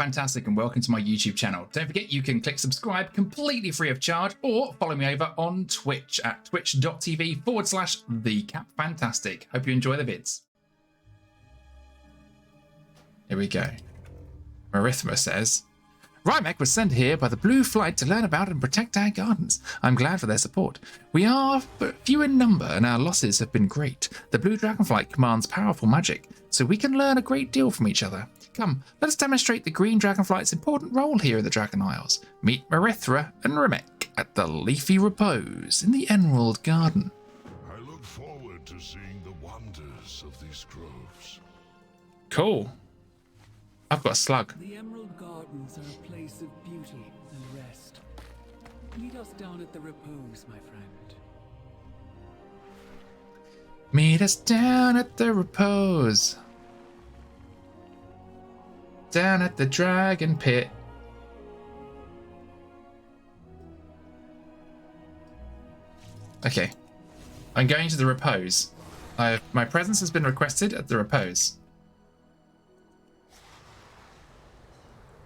Fantastic and welcome to my YouTube channel. Don't forget you can click subscribe completely free of charge or follow me over on Twitch at twitch.tv/TheCapFantastic. Hope you enjoy the vids. Here we go. Merithra says, Rymek was sent here by the Blue Flight to learn about and protect our gardens. I'm glad for their support. We are but few in number and our losses have been great. The Blue Dragonflight commands powerful magic, so we can learn a great deal from each other. Come, let us demonstrate the Green Dragonflight's important role here in the Dragon Isles. Meet Merithra and Rymek at the Leafy Repose in the Emerald Garden. I look forward to seeing the wonders of these groves. Cool. I've got a slug. The Emerald Gardens are a place of beauty and rest. Meet us down at the Repose, my friend. Meet us down at the Repose. Down at the Dragon Pit. Okay. I'm going to the Repose. My presence has been requested at the Repose.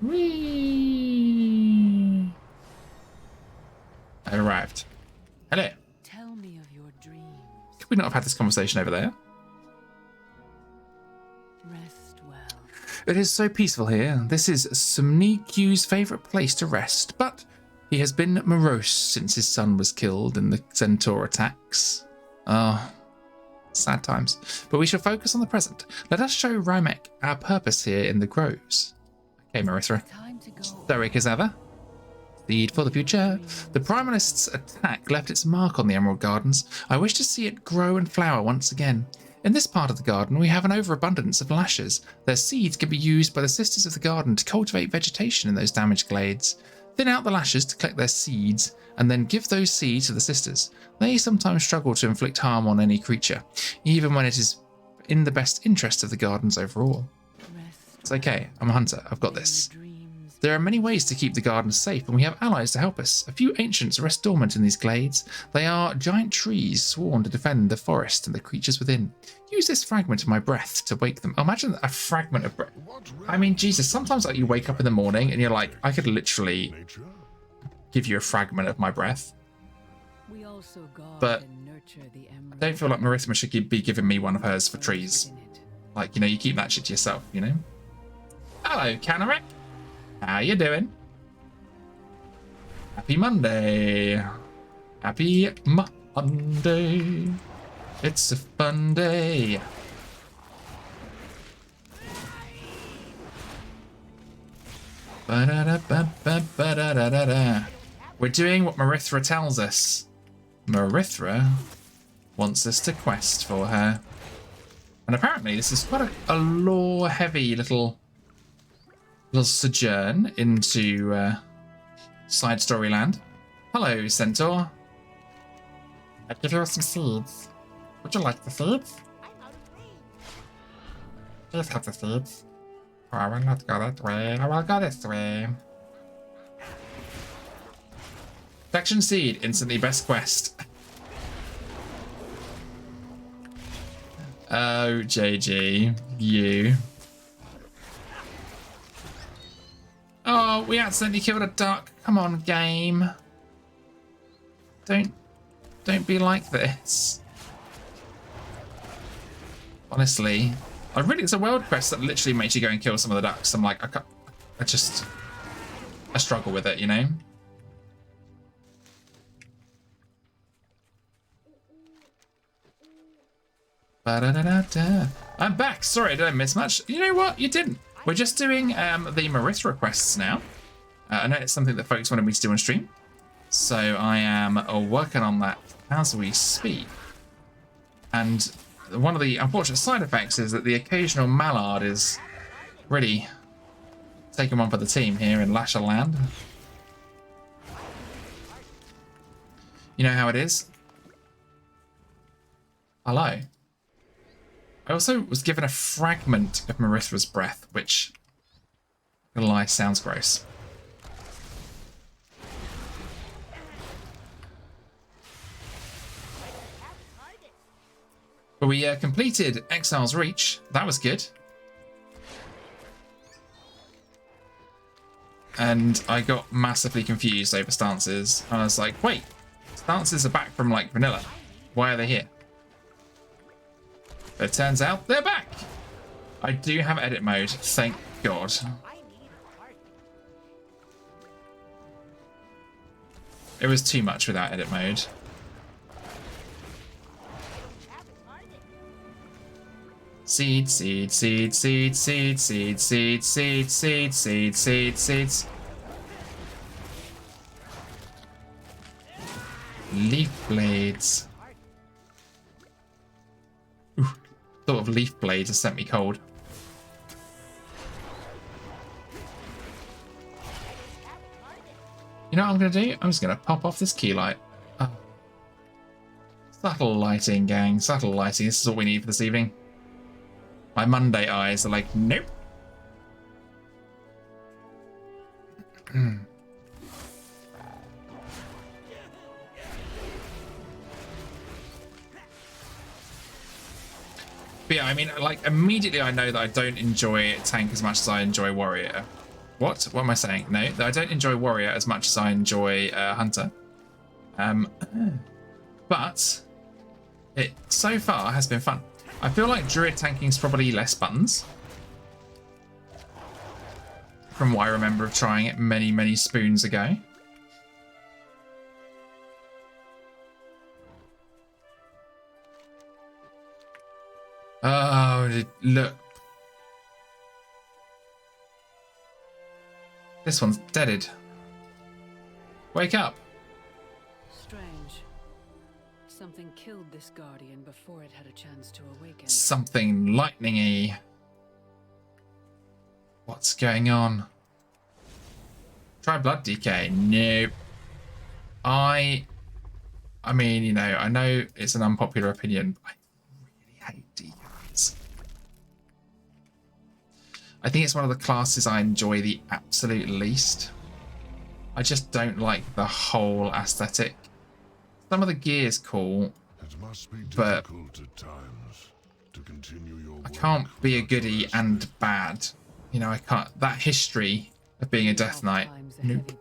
Whee! I arrived. Hello. Tell me of your dreams. Could we not have had this conversation over there? Rest well. It is so peaceful here. This is Sumnikyu's favourite place to rest, but he has been morose since his son was killed in the centaur attacks. Oh, sad times. But we shall focus on the present. Let us show Rymek our purpose here in the groves. Okay, Merithra. Time to go. Stoic as ever. Seed for the future. The Primalist's attack left its mark on the Emerald Gardens. I wish to see it grow and flower once again. In this part of the garden, we have an overabundance of lashes. Their seeds can be used by the Sisters of the Garden to cultivate vegetation in those damaged glades. Thin out the lashes to collect their seeds, and then give those seeds to the Sisters. They sometimes struggle to inflict harm on any creature, even when it is in the best interest of the gardens overall. It's okay, I'm a hunter, I've got this. There are many ways to keep the gardens safe, and we have allies to help us. A few ancients rest dormant in these glades. They are giant trees sworn to defend the forest and the creatures within. Use this fragment of my breath to wake them. Imagine a fragment of breath. I mean, Jesus, sometimes like you wake up in the morning and you're like, I could literally give you a fragment of my breath. We also guard But and nurture the I don't feel like Merithra should be giving me one of hers for trees. Like, you know, you keep that shit to yourself, you know? Hello, Canarek. How you doing? Happy Monday. Happy Monday. It's a fun day. Ba-da-da-ba-ba-ba-da-da-da-da. We're doing what Merithra tells us. Merithra wants us to quest for her. And apparently this is quite a lore-heavy little sojourn into side story land. Hello, Centaur. I'll give you some seeds. Would you like the seeds? Please have the seeds. Oh, I will not go that way. I will go this way. Section seed, instantly best quest. Oh, JG, you. Oh, we accidentally killed a duck. Come on, game. Don't be like this. Honestly, it's a world quest that literally makes you go and kill some of the ducks. I'm like, I struggle with it, you know? Ba-da-da-da-da. I'm back. Sorry, did I miss much? You know what? You didn't. We're just doing the Merithra quests now. I know it's something that folks wanted me to do on stream. So I am working on that as we speak. And one of the unfortunate side effects is that the occasional mallard is really taking one for the team here in Lasher Land. You know how it is? Hello. I also was given a fragment of Merithra's breath, which, I'm gonna lie, sounds gross. But we completed Exile's Reach. That was good. and I got massively confused over stances. I was like, wait, stances are back from like vanilla. Why are they here? But it turns out they're back. I do have edit mode, thank God. It was too much without edit mode. Seed, seed, seed, seed, seed, seed, seed, seed, seed, seed, seed, seeds. Leaf blades. Ooh, thought of leaf blades has sent me cold. You know what I'm going to do? I'm just going to pop off this key light. Oh. Subtle lighting, gang. Subtle lighting. This is all we need for this evening. My Monday eyes are like, nope. But yeah, I mean, like, immediately I know that I don't enjoy tank as much as I enjoy warrior. What? What am I saying? No, that I don't enjoy warrior as much as I enjoy hunter. But it so far has been fun. I feel like druid tanking is probably less buttons. From what I remember of trying it many, many spoons ago. Oh, look. This one's deaded. Wake up. Strange. Something killed this guardian before it had a chance to awaken. Something lightning-y. What's going on? Try blood decay. Nope. I mean, you know, I know it's an unpopular opinion, but I really hate decays. I think it's one of the classes I enjoy the absolute least. I just don't like the whole aesthetic. Some of the gear's cool, It must be but difficult at times to continue your I can't be a goodie and bad. You know, I can't. That history of being a Death Knight. Nope.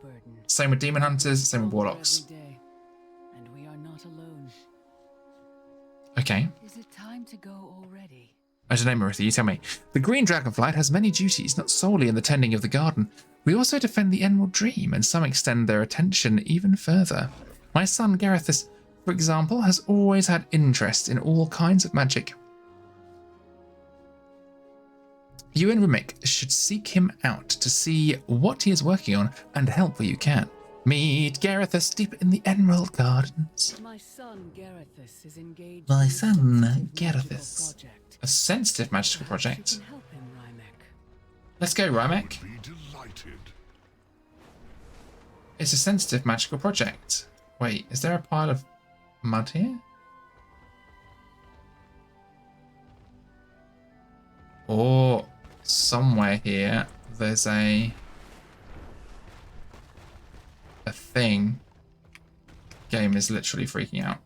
Same with Demon Hunters, same with Warlocks. And we are not alone. Okay. Is it time to go already? I don't know, Merithra, you tell me. The Green Dragonflight has many duties, not solely in the tending of the garden. We also defend the Emerald Dream, and some extend their attention even further. My son Garethus, for example, has always had interest in all kinds of magic. You and Remik should seek him out to see what he is working on and help where you can. Meet Garethus deep in the Emerald Gardens. My son Garethus is engaged. My in a son sensitive Garethus. magical project. A sensitive magical Perhaps project. you can help him, Rymek. Let's go, Rymek. be delighted. It's a sensitive magical project. Wait, is there a pile of mud here? Or somewhere here there's a thing. Game is literally freaking out.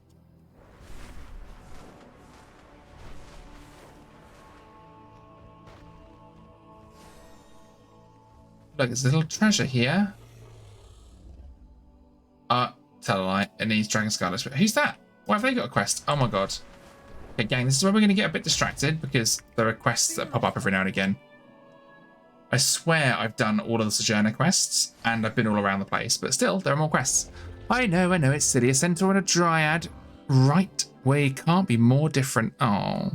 Look, there's a little treasure here. Tell a lie. It needs Dragon Scarlet. Who's that? Why have they got a quest? Oh my god. Okay, gang, this is where we're going to get a bit distracted because there are quests that pop up every now and again. I swear I've done all of the Sojourner quests and I've been all around the place, but still, there are more quests. I know, it's silly. A Centaur and a Dryad. Right, we can't be more different. Oh.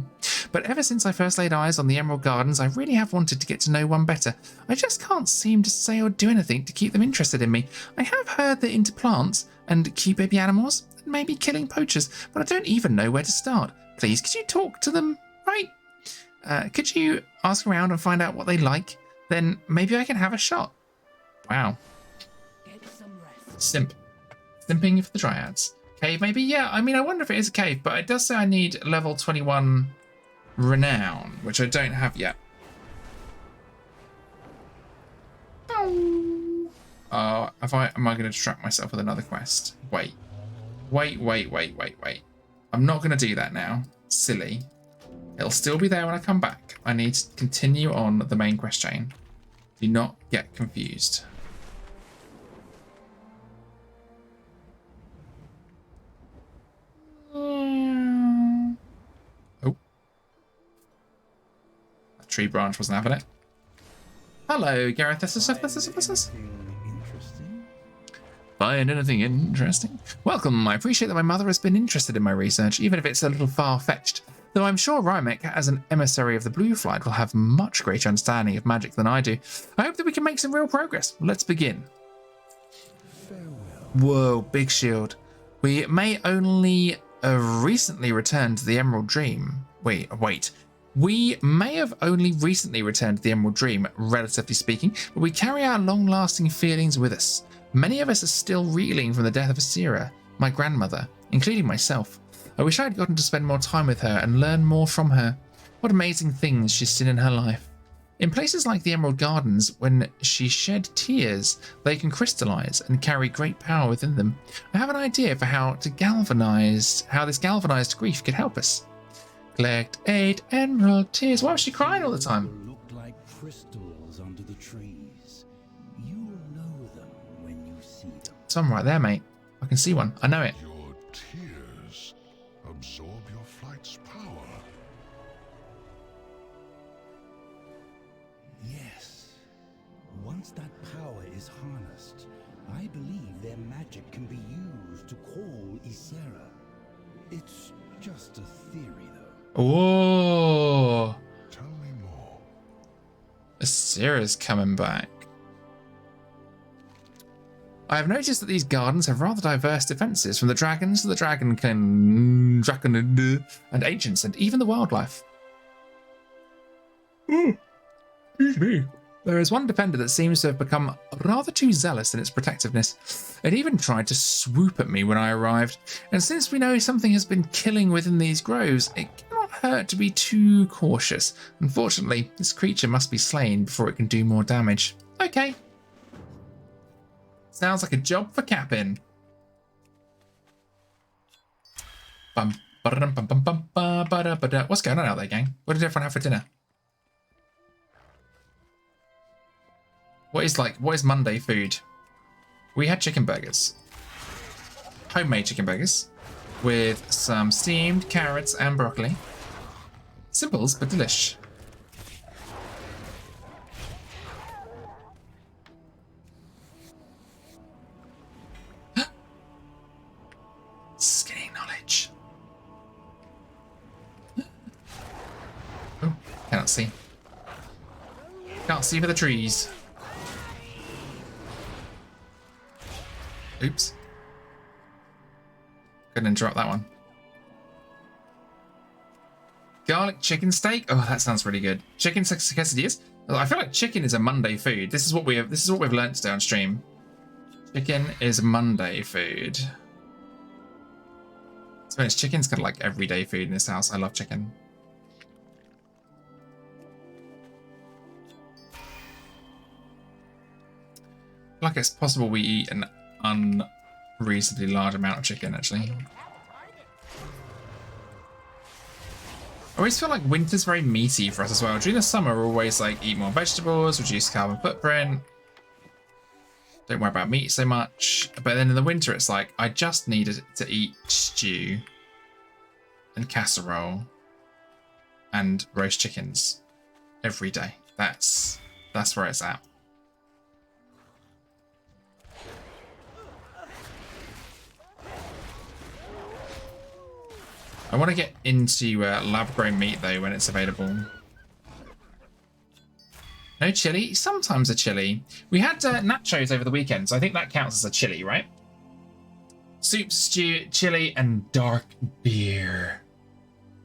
But ever since I first laid eyes on the Emerald Gardens, I really have wanted to get to know one better. I just can't seem to say or do anything to keep them interested in me. I have heard they're into plants and cute baby animals, and maybe killing poachers, but I don't even know where to start. Please, could you talk to them, right? Could you ask around and find out what they like? Then maybe I can have a shot. Wow. Get some rest. Simp. Simping for the Dryads. Cave, maybe? Yeah, I mean, I wonder if it is a cave, but it does say I need level 21 renown, which I don't have yet. Am I going to distract myself with another quest? Wait. I'm not going to do that now. Silly. It'll still be there when I come back. I need to continue on the main quest chain. Do not get confused. tree branch wasn't having it. Hello, Gareth. Find anything interesting? Welcome. I appreciate that my mother has been interested in my research, even if it's a little far-fetched. Though I'm sure Rymek, as an emissary of the Blue Flight, will have much greater understanding of magic than I do. I hope that we can make some real progress. Let's begin. Whoa, big shield. We may only recently returned to the Emerald Dream. Wait. We may have only recently returned to the Emerald Dream, relatively speaking, but we carry our long-lasting feelings with us. Many of us are still reeling from the death of Ysera, my grandmother, including myself. I wish I had gotten to spend more time with her and learn more from her. What amazing things she's seen in her life. In places like the Emerald Gardens, when she shed tears, they can crystallize and carry great power within them. I have an idea for how this galvanized grief could help us. Collect 8 emerald tears. Why was she crying all the time? Look like crystals under the trees. You'll know them when you see them. Some right there, mate. I can see one. I know it. Your tears absorb your flight's power. Yes. Once that power is harnessed, I believe their magic can be used to call Ysera. It's just a theory, though. Whoa. Tell me more. Ysera's coming back. I have noticed that these gardens have rather diverse defences, from the dragons to the dragon and ancients, and even the wildlife. Excuse me. There is one defender that seems to have become rather too zealous in its protectiveness. It even tried to swoop at me when I arrived, and since we know something has been killing within these groves, it cannot hurt to be too cautious. Unfortunately, this creature must be slain before it can do more damage. Okay. Sounds like a job for Capin. What's going on out there, gang? What did everyone have for dinner? What is Monday food? We had chicken burgers. Homemade chicken burgers with some steamed carrots and broccoli. Simples, but delish. Skinny knowledge. Oh, cannot see. Can't see for the trees. Oops. Couldn't interrupt that one. Garlic chicken steak. Oh, that sounds really good. Chicken quesadillas. I feel like chicken is a Monday food. This is what we've learnt today on stream. Chicken is Monday food. To be honest, chicken's kind of like everyday food in this house. I love chicken. I feel like it's possible we eat an unreasonably large amount of chicken, actually. I always feel like winter's very meaty for us as well. During the summer, we're always like eat more vegetables, reduce carbon footprint. Don't worry about meat so much. But then in the winter, it's like, I just needed to eat stew and casserole and roast chickens every day. That's where it's at. I want to get into lab-grown meat, though, when it's available. No chili? Sometimes a chili. We had nachos over the weekend, so I think that counts as a chili, right? Soup, stew, chili, and dark beer.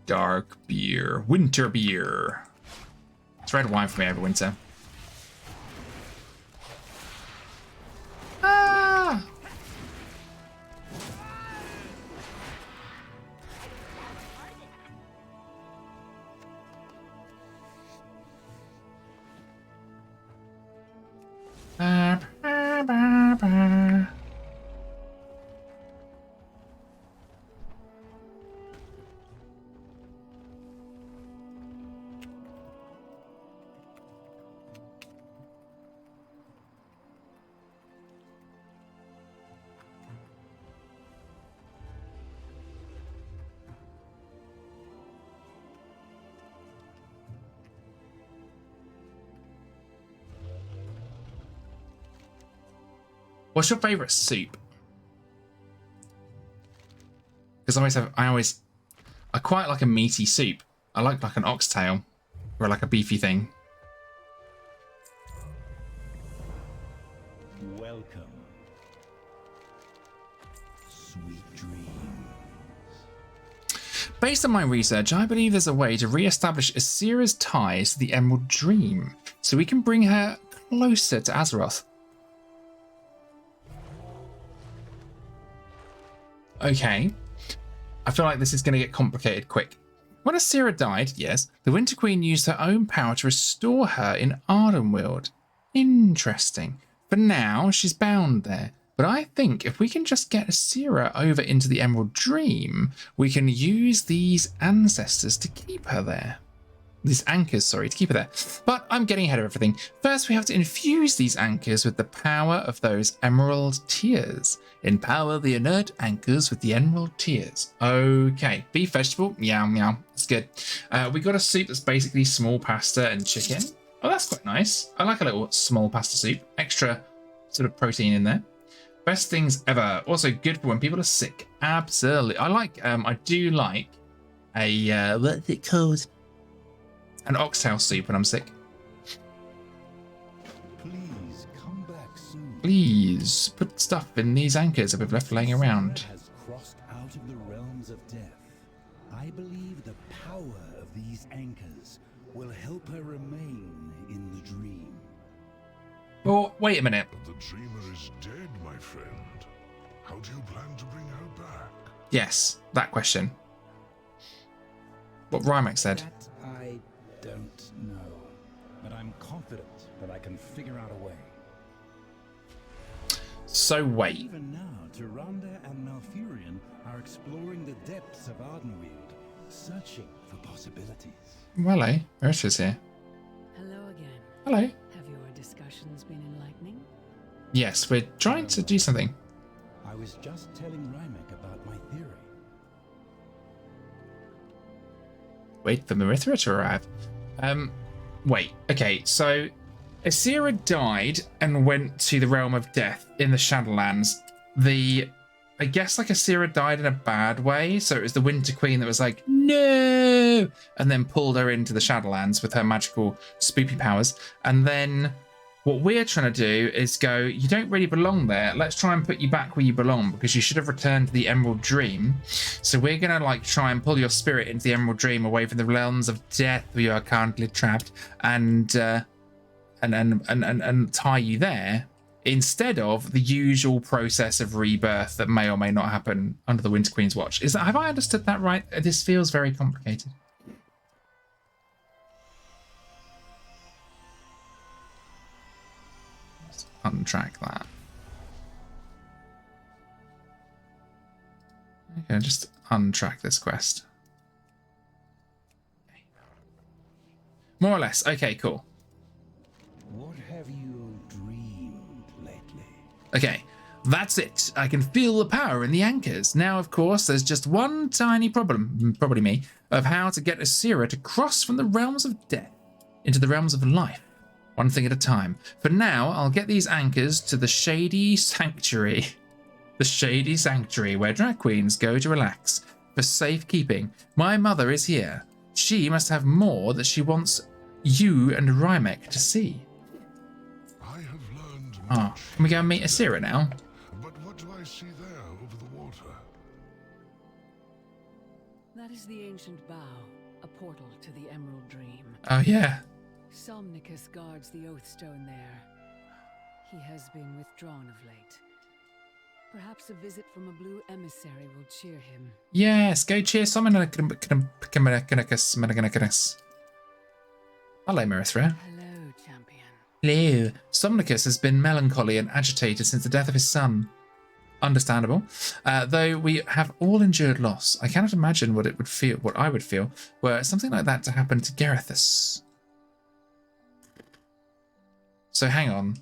Dark beer. Winter beer. It's red wine for me over winter. Ah! What's your favourite soup? Because I quite like a meaty soup. I like an oxtail or like a beefy thing. Welcome. Sweet dreams. Based on my research, I believe there's a way to re-establish Ysera's ties to the Emerald Dream, so we can bring her closer to Azeroth. Okay. I feel like this is going to get complicated quick. When Ysera died, yes, the Winter Queen used her own power to restore her in Ardenweald. Interesting. For now, she's bound there. But I think if we can just get Ysera over into the Emerald Dream, we can use these ancestors to keep her there. These anchors, sorry, to keep her there. But I'm getting ahead of everything. First, we have to infuse these anchors with the power of those emerald tears. Empower the inert anchors with the emerald tears. Okay, beef vegetable, meow meow. It's good. We got a soup that's basically small pasta and chicken. Oh, that's quite nice. I like a little small pasta soup. Extra sort of protein in there. Best things ever. Also good for when people are sick. Absolutely. I do like a, what's it called? An oxtail soup when I'm sick. Please come back soon. Please put stuff in these anchors that we've left laying around. Ysera has crossed out of the realms of death. I believe the power of these anchors will help her remain in the dream. Oh, wait a minute. But the dreamer is dead, my friend. How do you plan to bring her back? Yes, that question. What Rymek said. That I don't know, but I'm confident that I can figure out a way. So wait. Even now, TYRANDA and Malfurion are exploring the depths of Ardenweald, searching for possibilities. Well, hello. Merithra's here. Hello again. Hello. Have your discussions been enlightening? Yes, we're trying to do something. I was just telling Rymek about my theory. Wait for Merithra to arrive. Wait. Okay, so Ysera died and went to the realm of death in the Shadowlands. I guess like Ysera died in a bad way, so it was the Winter Queen that was like, no, and then pulled her into the Shadowlands with her magical spoopy powers. And then what we're trying to do is go, you don't really belong there. Let's try and put you back where you belong because you should have returned to the Emerald Dream. So we're going to like try and pull your spirit into the Emerald Dream away from the realms of death where you are currently trapped and tie you there instead of the usual process of rebirth that may or may not happen under the Winter Queen's watch. Have I understood that right? This feels very complicated. Untrack that. Okay, just untrack this quest. Okay. More or less. Okay, cool. What have you dreamed lately? Okay, that's it. I can feel the power in the anchors. Now, of course, there's just one tiny problem, probably me, of how to get Ysera to cross from the realms of death into the realms of life. One thing at a time. For now, I'll get these anchors to the Shady Sanctuary. The Shady Sanctuary, where drag queens go to relax for safekeeping. My mother is here. She must have more that she wants you and Rymek to see. I have learned Ah, much. can we go and meet Ysera now? But what do I see there over the water? That is the ancient bow, a portal to the Emerald Dream. Oh, yeah. Somnicus guards the Oathstone there. He has been withdrawn of late. Perhaps a visit from a blue emissary will cheer him. Yes, go cheer someone. Hello, Merithra. Hello, champion. Hello. Somnicus has been melancholy and agitated since the death of his son. Understandable. Though we have all endured loss, I cannot imagine what I would feel, were something like that to happen to Garethus. So hang on.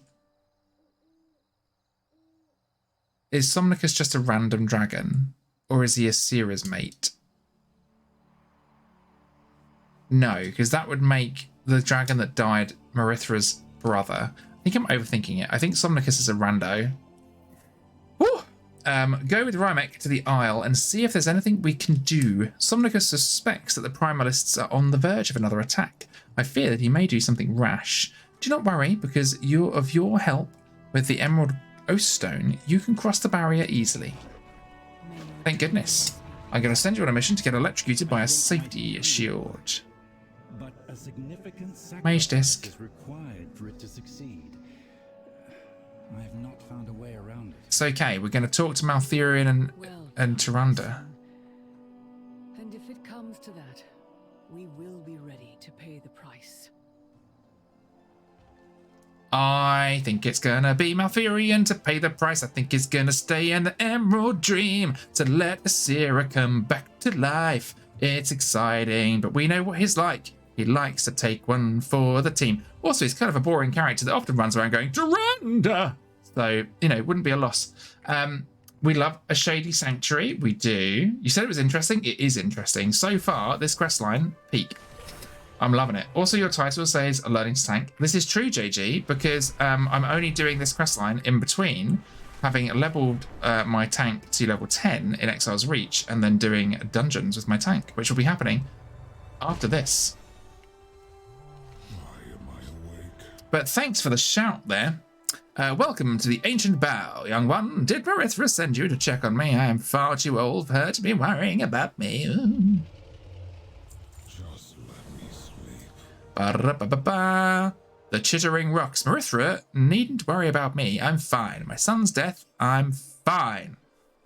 Is Somnicus just a random dragon? Or is he Ysera's mate? No, because that would make the dragon that died Merithra's brother. I think I'm overthinking it. I think Somnicus is a rando. Go with Rymek to the Isle and see if there's anything we can do. Somnicus suspects that the Primalists are on the verge of another attack. I fear that he may do something rash. Do not worry, because of your help with the Emerald Oath Stone, you can cross the barrier easily. Thank goodness. I'm going to send you on a mission to get electrocuted by a safety shield. But a significant Mage sacrifice disc. is required for it to succeed. I have not found a way around it. It's okay. We're going to talk to Malfurion and TYRANDA. And if it comes to that, we will be ready to pay the price. I think it's gonna be Malfurion to pay the price. I think it's gonna stay in the Emerald Dream to let Ysera come back to life. It's exciting, but we know what he's like. He likes to take one for the team. Also, he's kind of a boring character that often runs around going, TYRANDA! So, you know, wouldn't be a loss. We love a shady sanctuary. We do. You said it was interesting. It is interesting. So far, this quest line, peak. I'm loving it. Also, your title says learning to tank. This is true, JG, because I'm only doing this questline in between having leveled my tank to level 10 in Exile's Reach and then doing dungeons with my tank, which will be happening after this. Why am I awake? But thanks for the shout there. Welcome to the Ancient Bow, young one. Did Merithra send you to check on me? I am far too old for her to be worrying about me. Just let me sleep. Ba-da-ba-ba-ba. The Chittering Rocks. Merithra needn't worry about me. I'm fine. My son's death, I'm fine.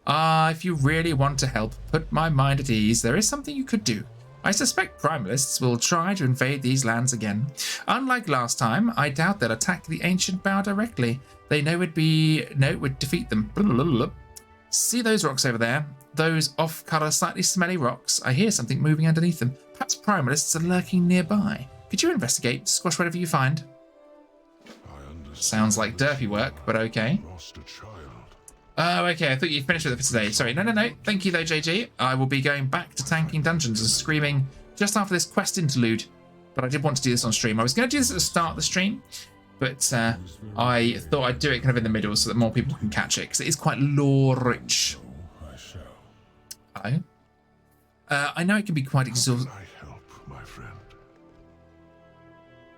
If you really want to help put my mind at ease, there is something you could do. I suspect Primalists will try to invade these lands again. Unlike last time, I doubt they'll attack the Ancient Bow directly. They know it would defeat them. See those rocks over there? Those off-colour, slightly smelly rocks? I hear something moving underneath them. Perhaps Primalists are lurking nearby. Could you investigate? Squash whatever you find. I understand. Sounds like derpy work, but okay. Lost a child. Oh, okay. I thought you'd finished with it for today. Sorry. No. Thank you, though, JG. I will be going back to tanking dungeons and screaming just after this quest interlude. But I did want to do this on stream. I was going to do this at the start of the stream, but I thought I'd do it kind of in the middle so that more people can catch it, because it is quite lore-rich. Oh, I shall. Hello? I know it can be quite exhausting. I help, my friend.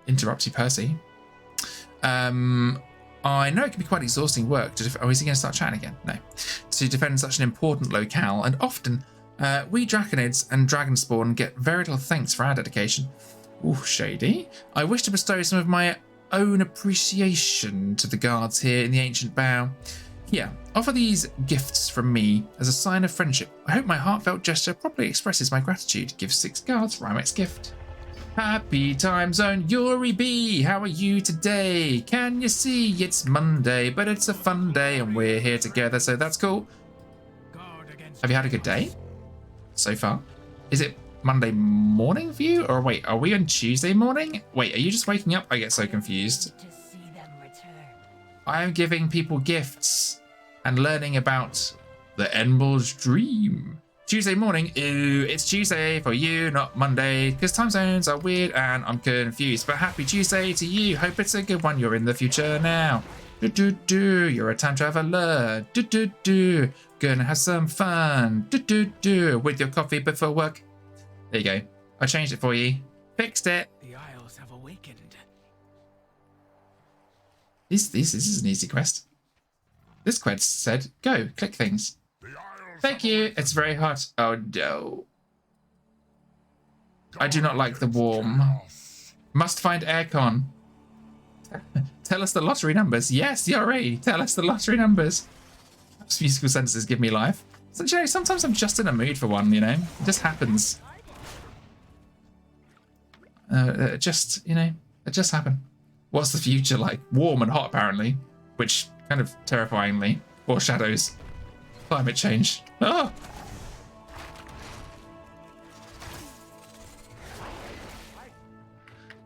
Interrupt you, Percy. I know it can be quite exhausting work to oh, is he going to start chatting again? No. To defend such an important locale, and often we Draconids and Dragonspawn get very little thanks for our dedication. Ooh, shady. I wish to bestow some of my own appreciation to the guards here in the Ancient Bow. Here, offer these gifts from me as a sign of friendship. I hope my heartfelt gesture properly expresses my gratitude. Give 6 guards Rymek's gift. Happy time zone, Yuri B. How are you today? Can you see it's Monday, but it's a fun day and we're here together, so that's cool. Have you had a good day so far? Is it Monday morning for you? Or wait, are we on Tuesday morning? Wait, are you just waking up? I get so confused. To see them return. I am giving people gifts and learning about the Emerald Dream. Tuesday morning, ooh, it's Tuesday for you, not Monday, because time zones are weird and I'm confused. But happy Tuesday to you. Hope it's a good one. You're in the future now. You're a time traveler. Gonna have some fun. With your coffee before work. There you go. I changed it for you. Fixed it. The Isles have awakened. This is an easy quest. This quest said, go, click things. Thank you. It's very hot. Oh no. I do not like the warm. Must find aircon. Tell us the lottery numbers. Yes, Yuri. Tell us the lottery numbers. Musical sentences give me life. So, you know, sometimes I'm just in a mood for one, you know. It just happens. It just happened. What's the future like? Warm and hot, apparently. Which kind of terrifyingly foreshadows climate change. Oh!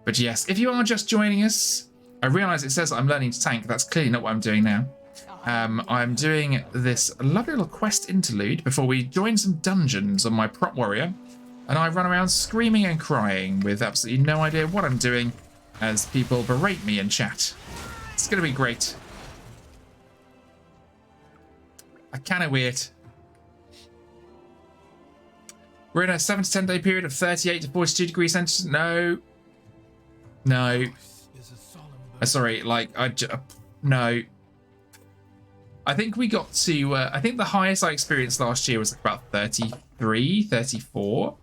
But yes, if you are just joining us, I realise it says I'm learning to tank. That's clearly not what I'm doing now. I'm doing this lovely little quest interlude before we join some dungeons on my prop warrior, and I run around screaming and crying with absolutely no idea what I'm doing as people berate me in chat. It's going to be great. Kind of weird. We're in a 7 to 10 day period of 38 to 42 degrees centigrade. No. Sorry, like, no. I think we got to, I think the highest I experienced last year was about 33, 34.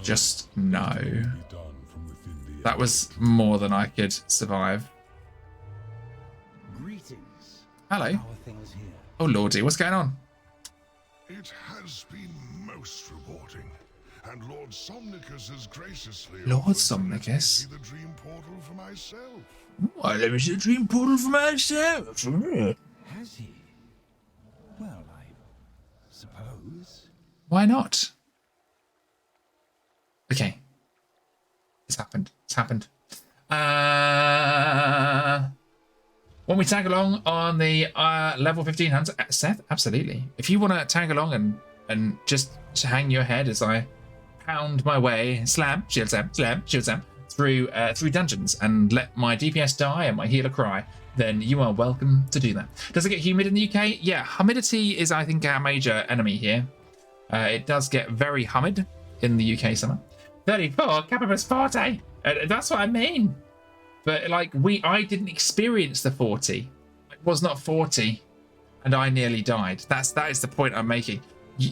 Just no. That was more than I could survive. Greetings. Hello. How are things here? Oh lordy, what's going on? It has been most rewarding, and Lord Somnicus has graciously Lord offered to let me Somnicus? see the dream portal for myself. Oh, let me see the dream portal for myself. Has he? Well, I suppose. Why not? Okay. It's happened. It's happened. Want we tag along on the level 15 hunter? Seth, absolutely. If you want to tag along and just hang your head as I pound my way, slam, shield slam, through dungeons and let my DPS die and my healer cry, then you are welcome to do that. Does it get humid in the UK? Yeah, humidity is, I think, our major enemy here. It does get very humid in the UK summer. 34, Capibus 40. That's what I mean. But like I didn't experience the 40. It was not 40, and I nearly died. That is the point I'm making.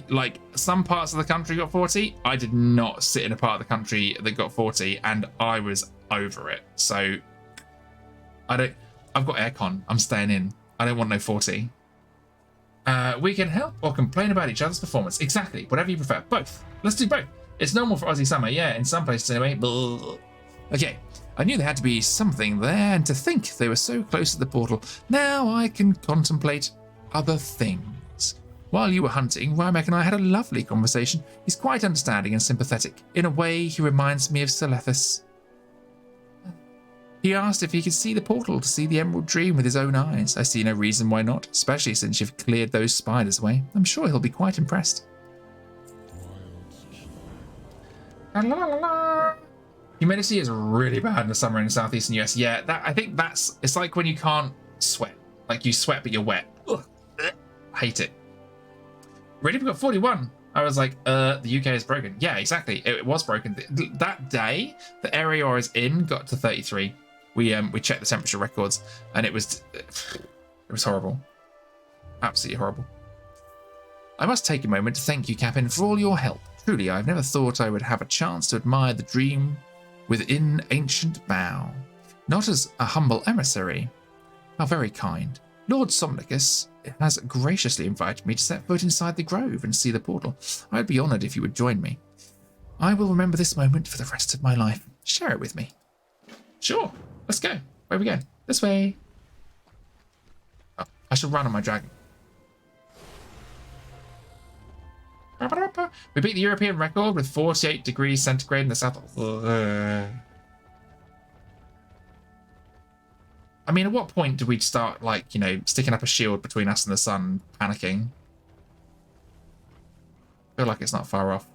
Like some parts of the country got 40. I did not sit in a part of the country that got 40, and I was over it. So I've got aircon. I'm staying in. I don't want no 40. We can help or complain about each other's performance. Exactly. Whatever you prefer. Both. Let's do both. It's normal for Aussie summer. Yeah, in some places anyway. Blah. Okay. I knew there had to be something there, and to think they were so close to the portal. Now I can contemplate other things. While you were hunting, Rymek and I had a lovely conversation. He's quite understanding and sympathetic. In a way, he reminds me of Selethis. He asked if he could see the portal to see the Emerald Dream with his own eyes. I see no reason why not, especially since you've cleared those spiders away. I'm sure he'll be quite impressed. La, la, la, la. Humidity is really bad in the summer in the southeastern US. Yeah, I think it's like when you can't sweat. Like you sweat but you're wet. Ugh. Hate it. Really? We got 41. I was like, the UK is broken. Yeah, exactly. It was broken. That day, the area I was in got to 33. We checked the temperature records, and it was horrible. Absolutely horrible. I must take a moment to thank you, Captain, for all your help. Truly, I've never thought I would have a chance to admire the dream within ancient bow. Not as a humble emissary. How very kind. Lord Somnicus has graciously invited me to set foot inside the grove and see the portal. I'd be honoured if you would join me. I will remember this moment for the rest of my life. Share it with me. Sure. Let's go. Where we go? This way. Oh, I should run on my dragon. We beat the European record with 48 degrees centigrade in the south. I mean, at what point do we start, like, you know, sticking up a shield between us and the sun, panicking? I feel like it's not far off.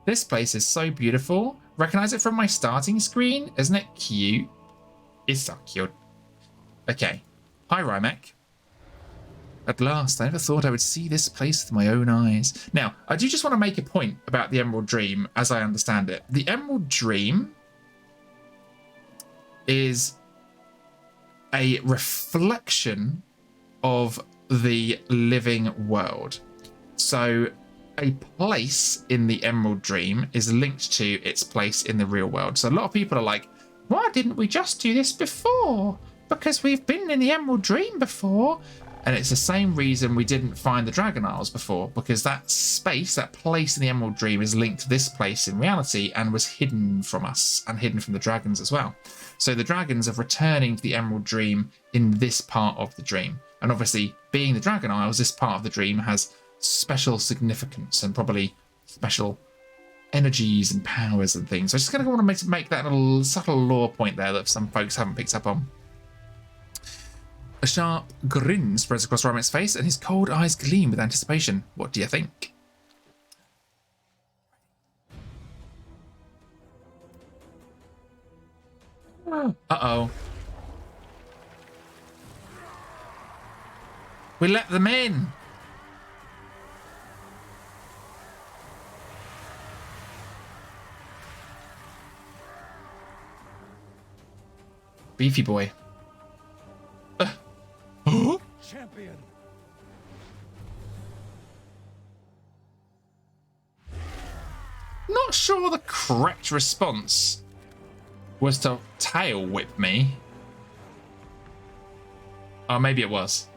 This place is so beautiful. Recognize it from my starting screen? Isn't it cute? It's so cute. Okay. Hi, Rymek. At last, I never thought I would see this place with my own eyes. Now, I do just want to make a point about the Emerald Dream, as I understand it. The Emerald Dream is a reflection of the living world. So a place in the Emerald Dream is linked to its place in the real world. So a lot of people are like, why didn't we just do this before? Because we've been in the Emerald Dream before. And it's the same reason we didn't find the Dragon Isles before, because that space, that place in the Emerald Dream is linked to this place in reality and was hidden from us and hidden from the dragons as well. So the dragons are returning to the Emerald Dream in this part of the dream. And obviously, being the Dragon Isles, this part of the dream has special significance and probably special energies and powers and things. So I just kind of want to make that little subtle lore point there that some folks haven't picked up on. A sharp grin spreads across Rymek's face, and his cold eyes gleam with anticipation. What do you think? Uh-oh. We let them in. Beefy boy. Champion! Not sure the correct response was to tail whip me. Oh, maybe it was.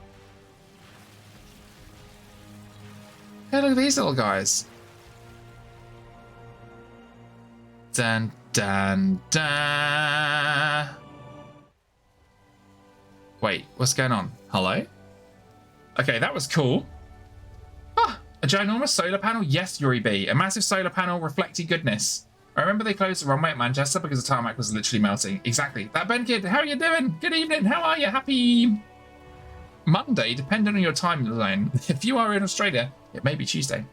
Hey, look at these little guys. Dun, dun, dun. Wait, what's going on? Hello? Okay, that was cool. Ah, a ginormous solar panel? Yes, Yuri B. A massive solar panel reflecting goodness. I remember they closed the runway at Manchester because the tarmac was literally melting. Exactly. That Ben Kid, how are you doing? Good evening, how are you? Happy Monday, depending on your time zone. If you are in Australia, it may be Tuesday.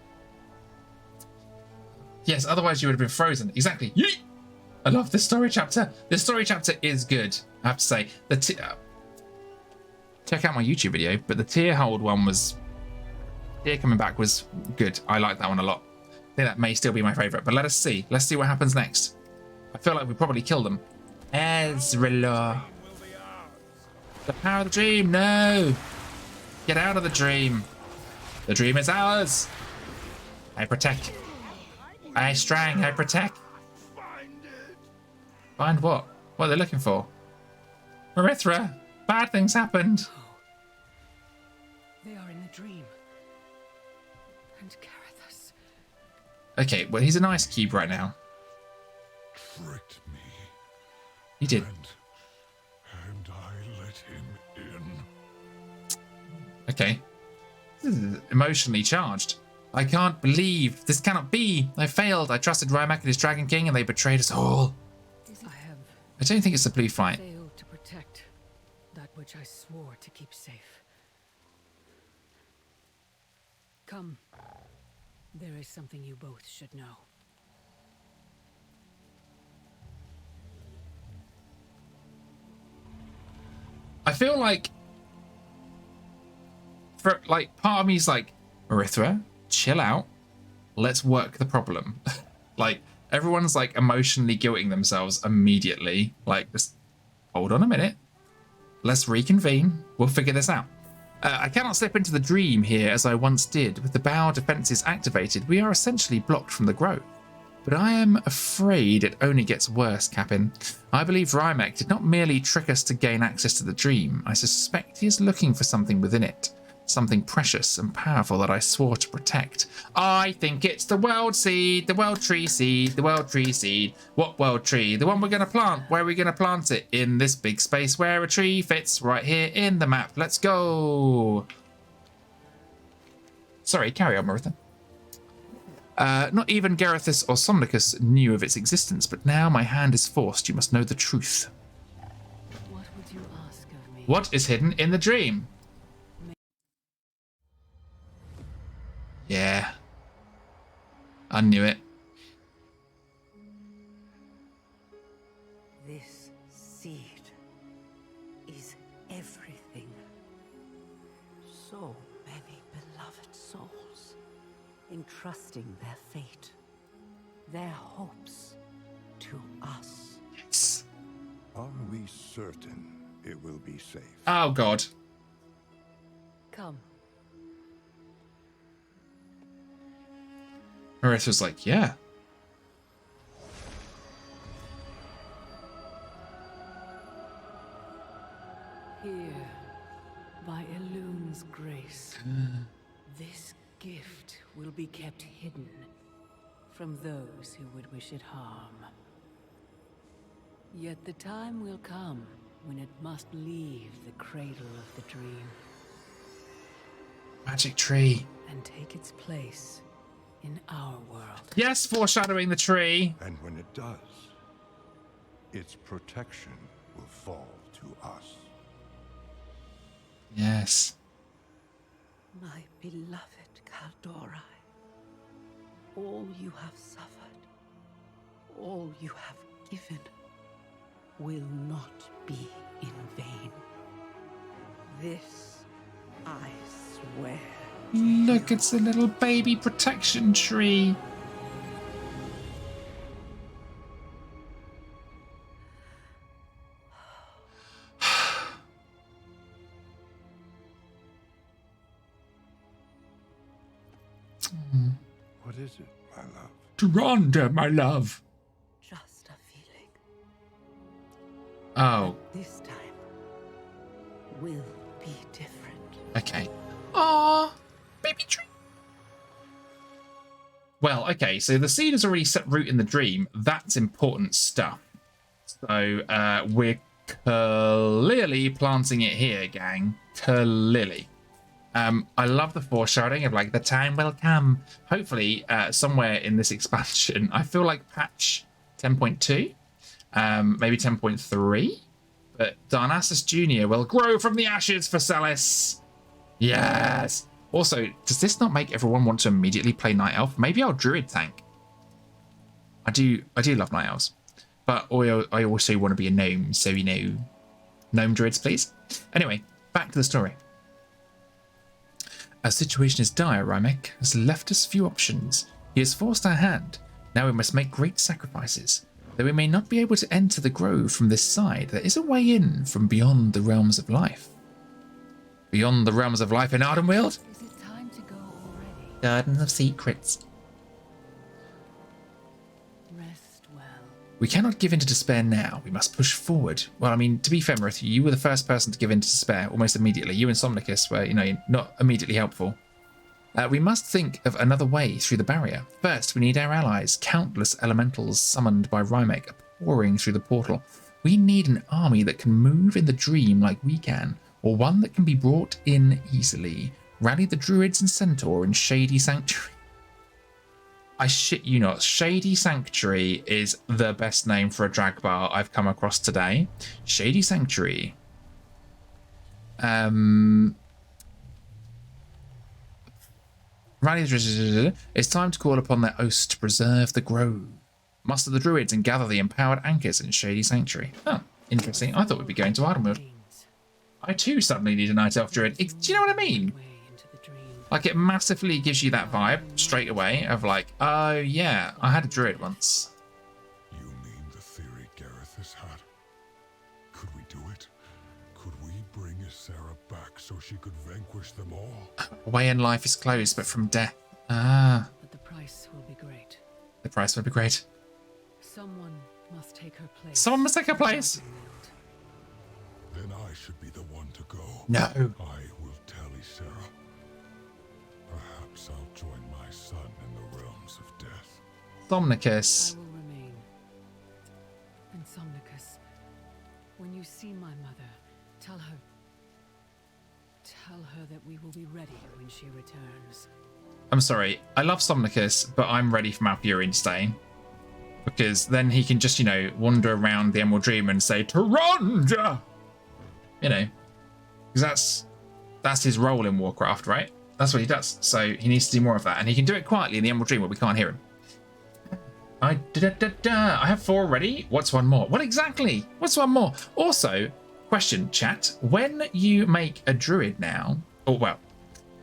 Yes, otherwise you would have been frozen. Exactly. Yeet! I love this story chapter. This story chapter is good, I have to say. Check out my YouTube video, but the tier hold one was... Tier coming back was good. I like that one a lot. I think that may still be my favourite, but let us see. Let's see what happens next. I feel like we probably killed them. Ezreal. The power of the dream, no! Get out of the dream. The dream is ours. I protect. I strang, I protect. Find what? What are they looking for? Merithra, bad things happened. They are in the dream. And Garethus. Okay, well, he's an ice cube right now. Tricked me. He did. And I let him in. Okay. This is emotionally charged. I can't believe. This cannot be. I failed. I trusted Rymak and his Dragon King and they betrayed us all. I don't think it's the blue fight. Failed to protect that which I swore to keep safe. Come. There is something you both should know. I feel like, part of me is like, Merithra, chill out. Let's work the problem. Like, everyone's like emotionally guilting themselves immediately. Like, just hold on a minute. Let's reconvene. We'll figure this out. I cannot slip into the dream here as I once did. With the bow defenses activated, we are essentially blocked from the growth. But I am afraid it only gets worse, Captain. I believe Rymek did not merely trick us to gain access to the dream. I suspect he is looking for something within it. Something precious and powerful that I swore to protect. I think it's the world seed, the world tree seed, the world tree seed. What world tree? The one we're going to plant. Where are we going to plant it? In this big space where a tree fits, right here in the map. Let's go. Sorry, carry on, Merithra. Not even Garethus or Somnicus knew of its existence, but now my hand is forced. You must know the truth. What would you ask of me? What is hidden in the dream? Yeah. I knew it. This seed is everything. So many beloved souls entrusting their fate, their hopes to us. Yes. Are we certain it will be safe? Oh, God. Come. Marithra's like, yeah. Here, by Elun's grace, this gift will be kept hidden from those who would wish it harm. Yet the time will come when it must leave the cradle of the dream Magic tree. and take its place in our world. Yes, foreshadowing the tree. And when it does, its protection will fall to us. Yes. My beloved Kaldorai, all you have suffered, all you have given, will not be in vain. This I swear. Look, it's a little baby protection tree. What is it, my love? TYRANDA, my love. Just a feeling. Oh, This time will be different. okay. Aww, baby tree. Well, okay, so the seed has already set root in the dream. That's important stuff. So we're clearly planting it here, gang. Clearly. I love the foreshadowing of like the time will come. Hopefully, somewhere in this expansion, I feel like patch 10.2, maybe 10.3, but Darnassus Jr. will grow from the ashes for Celis. Yes. Also, does this not make everyone want to immediately play Night Elf? Maybe I'll Druid tank. I do love Night Elves, but I also want to be a gnome, so you know, gnome druids, please. Anyway, back to the story. Our situation is dire. Rymek has left us few options. He has forced our hand. Now we must make great sacrifices. Though we may not be able to enter the grove from this side, there is a way in from beyond the realms of life. Beyond the realms of life in Ardenweald? Is it time to go already? Garden of Secrets. Rest well. We cannot give in to despair now. We must push forward. Well, I mean, to be fair, Merithra, you were the first person to give in to despair almost immediately. You and Somnicus were, you know, not immediately helpful. We must think of another way through the barrier. First, we need our allies, countless elementals summoned by Rymek pouring through the portal. We need an army that can move in the dream like we can, or one that can be brought in easily. Rally the druids and centaur in Shady Sanctuary. I shit you not, Shady Sanctuary is the best name for a drag bar I've come across today. Shady Sanctuary. Rally the it's time to call upon their oaths to preserve the grove. Muster the druids and gather the empowered anchors in Shady Sanctuary. Oh, interesting. I thought we'd be going to Ardenweald. I too suddenly need a Night Elf Druid. Do you know what I mean? Like, it massively gives you that vibe straight away of like, oh yeah, I had a Druid once. You mean the theory Gareth has had? Could we do it? Could we bring Ysera back so she could vanquish them all? A way in life is closed, but from death. Ah. But the price will be great. The price would be great. Someone must take her place. Someone must take her place. Then I should be the one to go. No. I will tell Ysera. Perhaps I'll join my son in the realms of death. Somnicus. I will remain. And Somnicus, when you see my mother, tell her that we will be ready when she returns. I'm sorry. I love Somnicus, but I'm ready for Malfurion to stay. Because then he can just, you know, wander around the Emerald Dream and say, TYRANDA! You know. Because that's his role in Warcraft, right? That's what he does. So he needs to do more of that. And he can do it quietly in the Emerald Dream where we can't hear him. I have 4 already. What's one more? What exactly? What's one more? Also, question, chat. When you make a druid now, or well,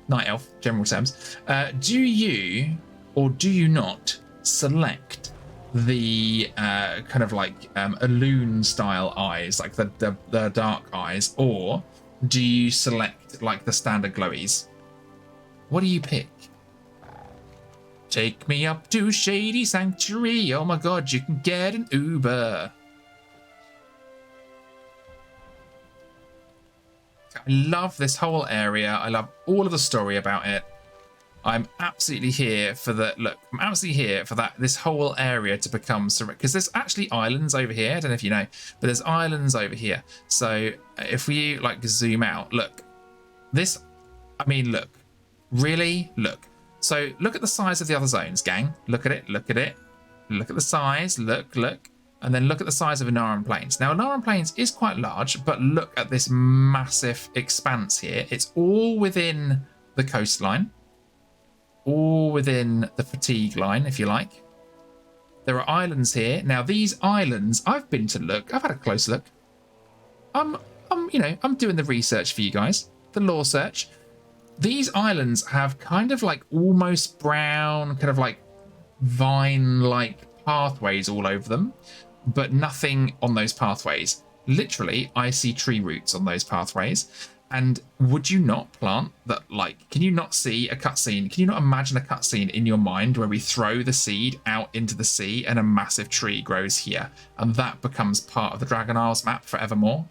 Night Elf, general terms, do you or do you not select the kind of like Elune style eyes, like the dark eyes, or do you select like the standard glowies? What do you pick? Take me up to Shady Sanctuary. Oh my god, you can get an Uber. I love this whole area. I love all of the story about it. I'm absolutely here for the look. I'm absolutely here for that. This whole area to become because there's actually islands over here. I don't know if you know, but there's islands over here. So if we like zoom out, look, this. I mean, look, really, look. So look at the size of the other zones, gang. Look at it. Look at it. Look at the size. Look, and then look at the size of Anaran Plains. Now, Anaran Plains is quite large, but look at this massive expanse here. It's all within the coastline. All within the fatigue line, if you like. There are islands here. Now, these islands, I've been to look. I've had a close look. I'm doing the research for you guys. The lore search. these islands have kind of like almost brown, kind of like vine-like pathways all over them, but nothing on those pathways. Literally, I see tree roots on those pathways. And would you not plant that? Like, can you not see a cutscene? Can you not imagine a cutscene in your mind where we throw the seed out into the sea and a massive tree grows here, and that becomes part of the Dragon Isles map forevermore?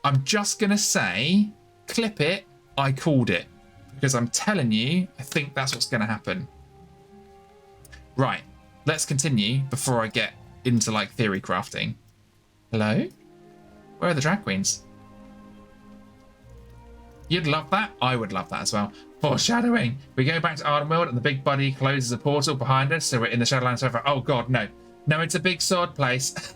I'm just gonna say, clip it. I called it, because I'm telling you, I think that's what's gonna happen. Right, let's continue before I get into like theory crafting. Hello? Where are the drag queens? You'd love that? I would love that as well. Foreshadowing. We go back to Ardenweald and the big buddy closes a portal behind us, so we're in the Shadowlands forever. Oh god, no. No, it's a big sword place.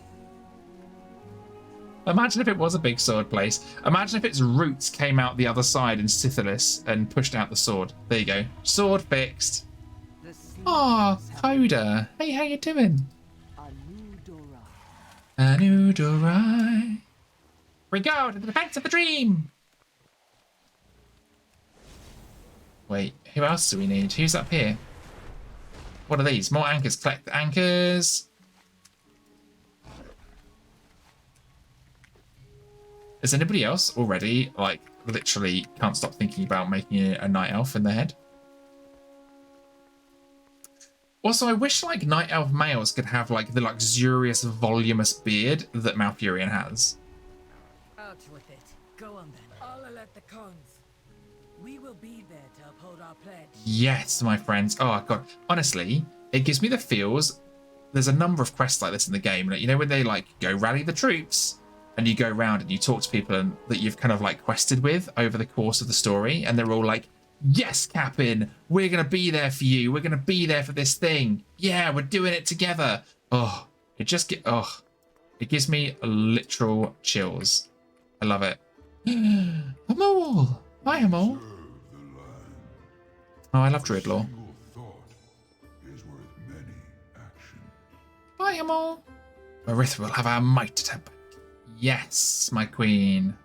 Imagine if it was a big sword place. Imagine if its roots came out the other side in Scythilis and pushed out the sword. There you go. Sword fixed. Oh, Coda. Hey, how you doing? Anudorai. We go to the defense of the dream. Wait, who else do we need? Who's up here? What are these? More anchors. Collect the anchors. Is anybody else already, like, literally can't stop thinking about making a night elf in their head? Also, I wish, like, night elf males could have, like, the luxurious, voluminous beard that Malfurion has. Out with it. Go on then. I'll alert the cons. We will be there to uphold our pledge. Yes, my friends. Oh, God. Honestly, it gives me the feels. There's a number of quests like this in the game. You know, when they, like, go rally the troops, and you go around and you talk to people that you've kind of, like, quested with over the course of the story, and they're all like, yes, Captain, we're going to be there for you. We're going to be there for this thing. Yeah, we're doing it together. Oh, it gives me literal chills. I love it. Hamul. Hi, Hamul. Oh, I love Druid lore. Bye, Hamul. Merithra will have our might to temper. Yes, my queen.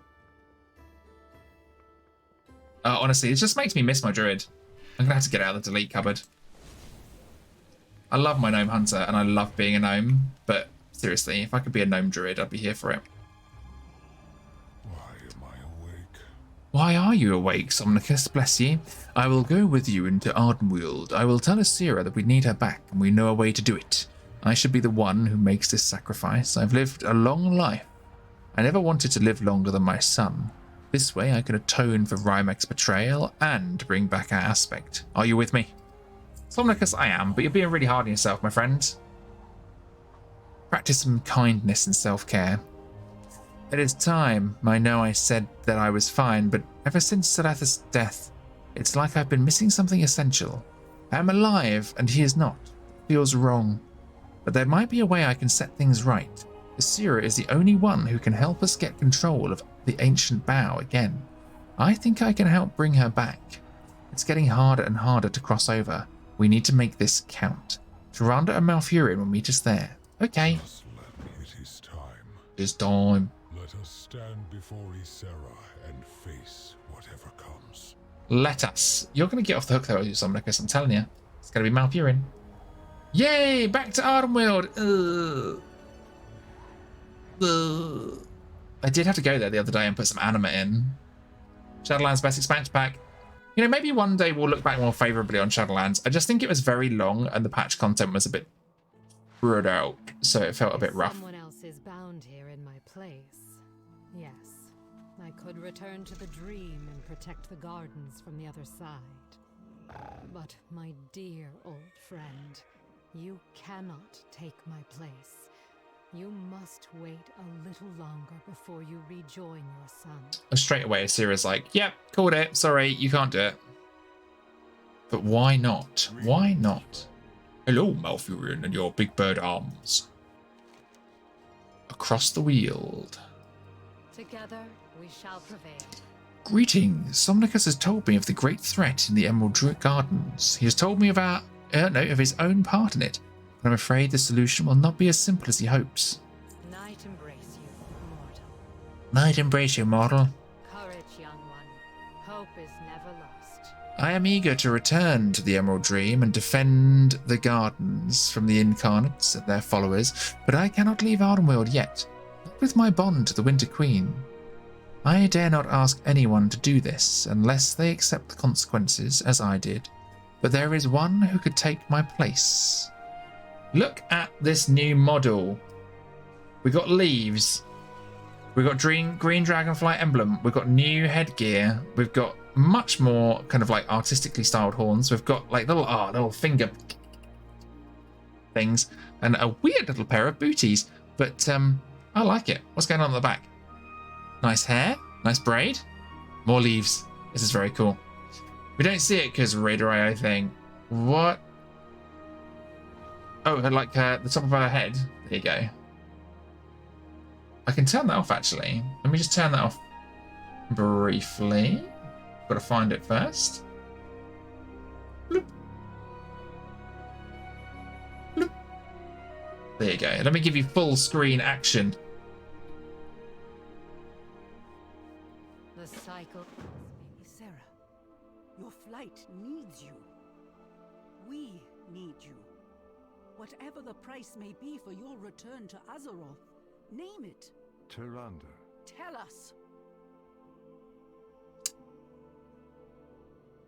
Honestly, it just makes me miss my druid. I'm gonna have to get out of the delete cupboard. I love my gnome hunter and I love being a gnome, but seriously, if I could be a gnome druid, I'd be here for it. Why am I awake? Why are you awake, Somnicus? Bless you. I will go with you into Ardenweald. I will tell Ysera that we need her back and we know a way to do it. I should be the one who makes this sacrifice. I've lived a long life. I never wanted to live longer than my son. This way I can atone for Rymek's betrayal and bring back our aspect. Are you with me? Somnicus, I am, but you're being really hard on yourself, my friend. Practice some kindness and self-care. It is time. I know I said that I was fine, but ever since Salatha's death, it's like I've been missing something essential. I am alive, and he is not. It feels wrong. But there might be a way I can set things right. Ysera is the only one who can help us get control of the ancient bow again. I think I can help bring her back. It's getting harder and harder to cross over. We need to make this count. TYRANDA and Malfurion will meet us there. Okay. Just let it is time. It's time. Let us stand before Ysera and face whatever comes. Let us. You're going to get off the hook though, Somnicus, I'm telling you. It's going to be Malfurion. Yay! Back to Ardenweald! I did have to go there the other day and put some anima in. Shadowlands best expansion pack. You know, maybe one day we'll look back more favourably on Shadowlands. I just think it was very long and the patch content was a bit spread out, so it felt a bit rough. Someone else is bound here in my place. Yes, I could return to the dream and protect the gardens from the other side. But my dear old friend, you cannot take my place. You must wait a little longer before you rejoin your son. Straight away, Ysera's like, yep, called it. Sorry, you can't do it. But why not? Why not? Hello, Malfurion and your big bird arms. Across the Weald. Together, we shall prevail. Greetings. Somnicus has told me of the great threat in the Emerald Gardens. He has told me of his own part in it. But I'm afraid the solution will not be as simple as he hopes. Night embrace you, mortal. Night embrace you, mortal. Courage, young one. Hope is never lost. I am eager to return to the Emerald Dream and defend the gardens from the Incarnates and their followers, but I cannot leave Ardenweald yet, not with my bond to the Winter Queen. I dare not ask anyone to do this unless they accept the consequences, as I did, but there is one who could take my place. Look at this new model. We got leaves. We've got Green Dragonflight emblem. We've got new headgear. We've got much more kind of like artistically styled horns. We've got like little finger things and a weird little pair of booties. But I like it. What's going on at the back? Nice hair. Nice braid. More leaves. This is very cool. We don't see it because Raider Eye thing. What? Oh, like the top of her head. There you go. I can turn that off, actually. Let me just turn that off briefly. Got to find it first. Bloop. Bloop. There you go. Let me give you full screen action. The cycle. Ysera, your flight needs you. We need you. Whatever the price may be for your return to Azeroth, name it. TYRANDA. Tell us.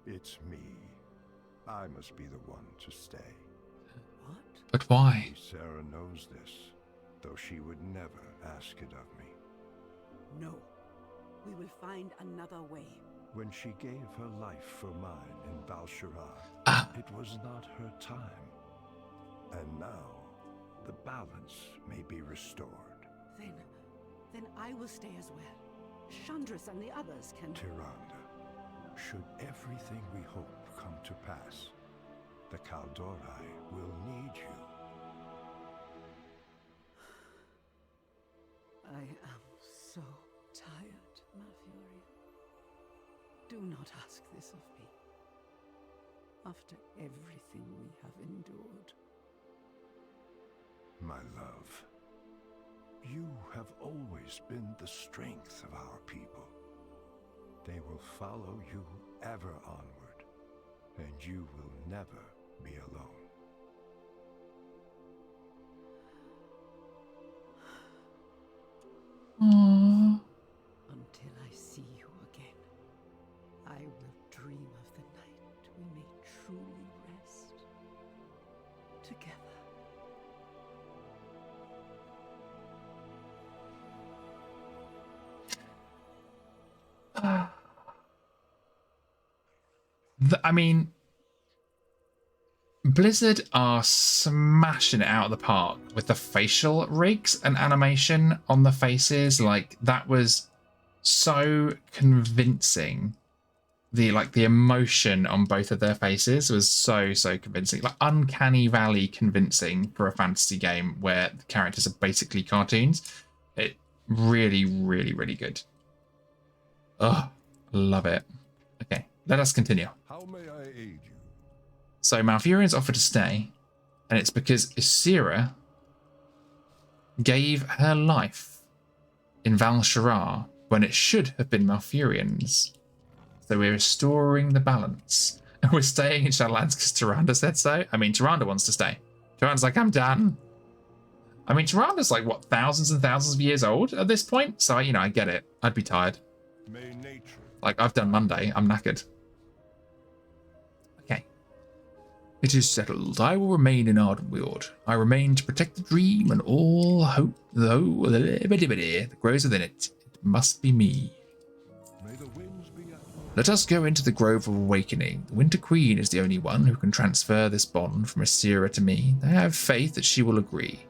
It's me. I must be the one to stay. What? But why? Ysera knows this, though she would never ask it of me. No. We will find another way. When she gave her life for mine in Valdraken, it was not her time. And now, the balance may be restored. Then I will stay as well. Chandris and the others can... TYRANDA, should everything we hope come to pass, the Kaldorei will need you. I am so tired, Malfurion. Do not ask this of me. After everything we have endured. My love, you have always been the strength of our people. They will follow you ever onward, and you will never be alone. Aww. Until I see you again, I will dream of the night we may truly rest together. I mean, Blizzard are smashing it out of the park with the facial rigs and animation on the faces. Like, that was so convincing. The emotion on both of their faces was so convincing. Like, uncanny valley convincing for a fantasy game where the characters are basically cartoons. It really good. Oh, love it. Okay, let us continue. How may I aid you? So Malfurion's offered to stay, and it's because Ysera gave her life in Valdraken when it should have been Malfurion's. So we're restoring the balance. And we're staying in Shadowlands because TYRANDA said so. I mean, TYRANDA wants to stay. TYRANDA's like, I'm done. I mean, TYRANDA's like, what, thousands and thousands of years old at this point? So, I get it. I'd be tired. May nature... Like, I've done Monday. I'm knackered. Okay. It is settled. I will remain in Ardenweald. I remain to protect the dream and all hope, though that grows within it. It must be me. May the winds be at... Let us go into the Grove of Awakening. The Winter Queen is the only one who can transfer this bond from Ysera to me. I have faith that she will agree.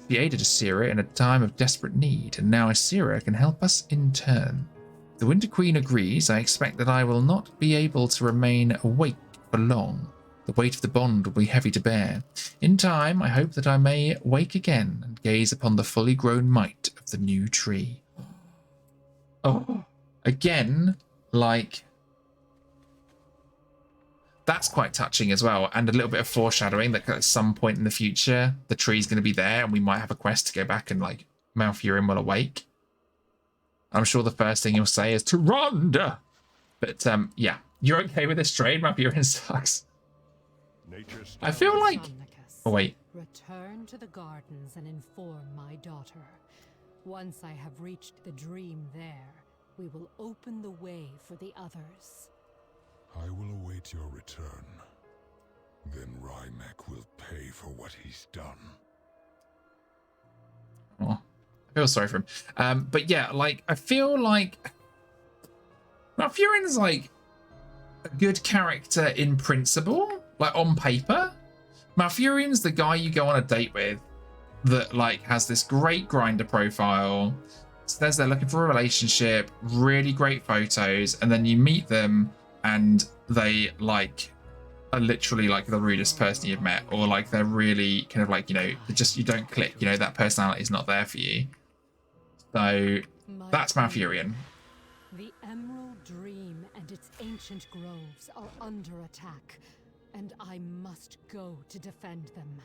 She aided Ysera in a time of desperate need, and now Ysera can help us in turn. If the Winter Queen agrees, I expect that I will not be able to remain awake for long. The weight of the bond will be heavy to bear. In time, I hope that I may wake again and gaze upon the fully grown might of the new tree. Oh, again, like... That's quite touching as well, and a little bit of foreshadowing that at some point in the future, the tree's going to be there, and we might have a quest to go back and, like, Malfurion will awake. I'm sure the first thing he'll say is, TYRANDA! But yeah, you're okay with this trade? Malfurion sucks. Nature's I feel like... Somnicus, Oh, wait. return to the gardens and inform my daughter. Once I have reached the dream there, we will open the way for the others. I will await your return. Then Rymek will pay for what he's done. Oh, I feel sorry for him. But yeah, like, I feel like Malfurion's like a good character in principle, like on paper. Malfurion's the guy you go on a date with that like has this great grinder profile, says they're looking for a relationship, really great photos, and then you meet them and they like are literally like the rudest person you've met, or like they're really kind of like, you know, just you don't click, you know, that personality is not there for you. So that's Malfurion. The Emerald Dream and its ancient groves are under attack, and I must go to defend them.